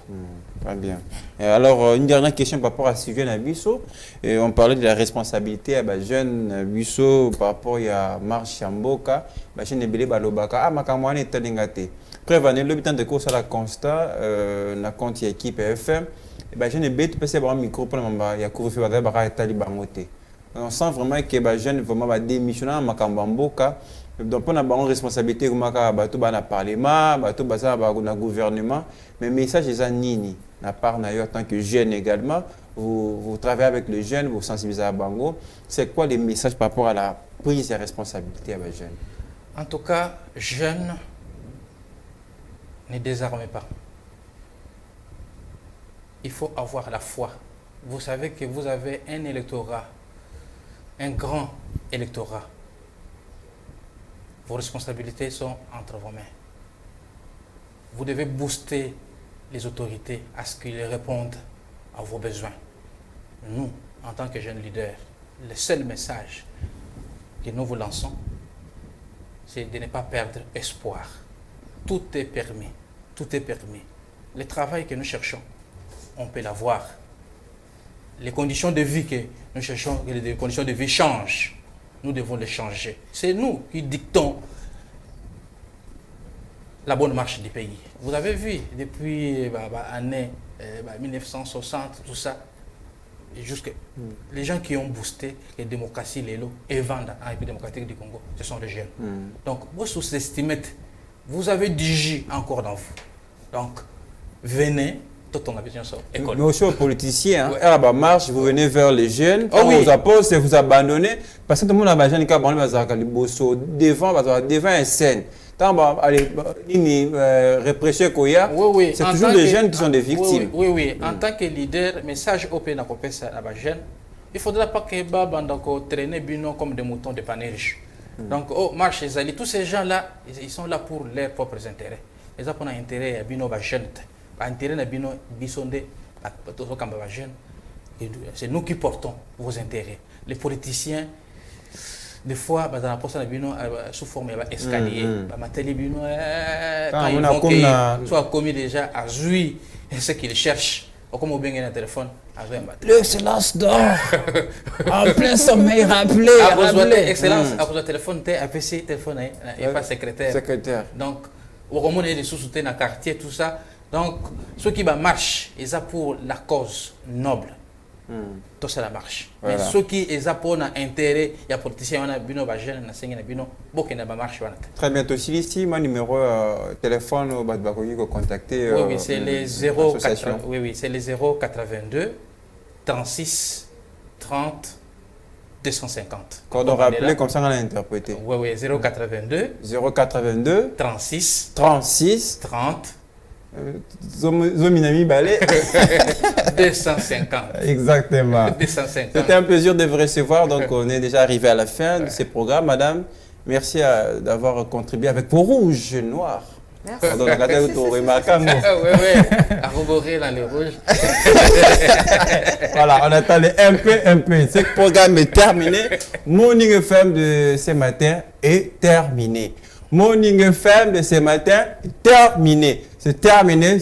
[SPEAKER 1] Très bien. Et alors, une dernière question par rapport à ce sujet Nabiso. On parlait de la responsabilité à jeune Nabiso par rapport à Marche Yamboka. Je ne sais pas si ma campagne est telle. Prévenez le temps de course à la constat, na compte équipe FM. Je ne sais pas si un micro pour la couvre-feu on sent vraiment que les jeunes vont démissionner à Makambamboka. Donc, on a une responsabilité comme le Parlement, le gouvernement. Mais le message est nini. À part en tant que jeune également, vous travaillez avec les jeunes, vous sensibilisez à Bango. C'est quoi les messages par rapport à la prise de responsabilité avec les jeunes?
[SPEAKER 8] En tout cas, jeunes, ne désarmez pas. Il faut avoir la foi. Vous savez que vous avez un électorat, un grand électorat. Vos responsabilités sont entre vos mains. Vous devez booster les autorités à ce qu'ils répondent à vos besoins. Nous, en tant que jeunes leaders, le seul message que nous vous lançons, c'est de ne pas perdre espoir. Tout est permis. Tout est permis. Le travail que nous cherchons, on peut l'avoir. Les conditions de vie que nous cherchons, les conditions de vie changent. Nous devons les changer. C'est nous qui dictons la bonne marche du pays. Vous avez vu, depuis l'année 1960, tout ça, jusque les gens qui ont boosté les démocraties, les lots, et vendent en République démocratique du Congo, ce sont les jeunes. Donc, vous sous-estimez, vous avez du jus encore dans vous. Donc, venez.
[SPEAKER 1] Mais aussi aux politiciens, hein, marche, vous venez vers les jeunes, quand on vous appose, c'est vous abandonner, parce que tout le monde a besoin de devant un scène. Répression c'est toujours les jeunes qui sont des victimes.
[SPEAKER 8] Oui. En tant que leader, message au pays à jeune, il ne faudra pas que traîner comme des moutons de panège. Donc, marche, tous ces gens-là, ils sont là pour leurs propres intérêts. Ils ont un intérêt à bino jeune. C'est nous qui portons vos intérêts. Les politiciens, des fois, sous forme d'escalier, quand ils vont soit commis déjà à jouir ce qu'ils cherchent, comme au bien téléphone.
[SPEAKER 1] L'excellence d'or, en plein sommeil rappelé.
[SPEAKER 8] Excellence, à votre téléphone, APC, téléphone, et pas secrétaire. Donc, au moment où les sous-soutenus dans le quartier, tout ça. Donc, ceux qui marchent, ils ont pour la cause noble. Tout ça la marche. Voilà. Mais ceux qui ont pour l'intérêt, il y a des politiciens, il y a des jeunes, il y a des marche.
[SPEAKER 1] Très bientôt. Si mon numéro de téléphone, vous contacter.
[SPEAKER 8] Oui, c'est les 082 36 30 250.
[SPEAKER 1] Quand on rappelle, comme ça on a interprété.
[SPEAKER 8] Oui, 082 36 30
[SPEAKER 1] Zominami Balé
[SPEAKER 8] 250.
[SPEAKER 1] Exactement.
[SPEAKER 8] 250.
[SPEAKER 1] C'était un plaisir de vous recevoir. Donc, on est déjà arrivé à la fin de ce programme, madame. Merci d'avoir contribué avec vos rouges et noirs.
[SPEAKER 6] Merci.
[SPEAKER 1] Oui,
[SPEAKER 8] arroboré dans les rouges.
[SPEAKER 1] Voilà, on attend les MP. Ce programme est terminé. Morning FM de ce matin est terminé. Morning FM de ce matin est terminé. C'est terminé.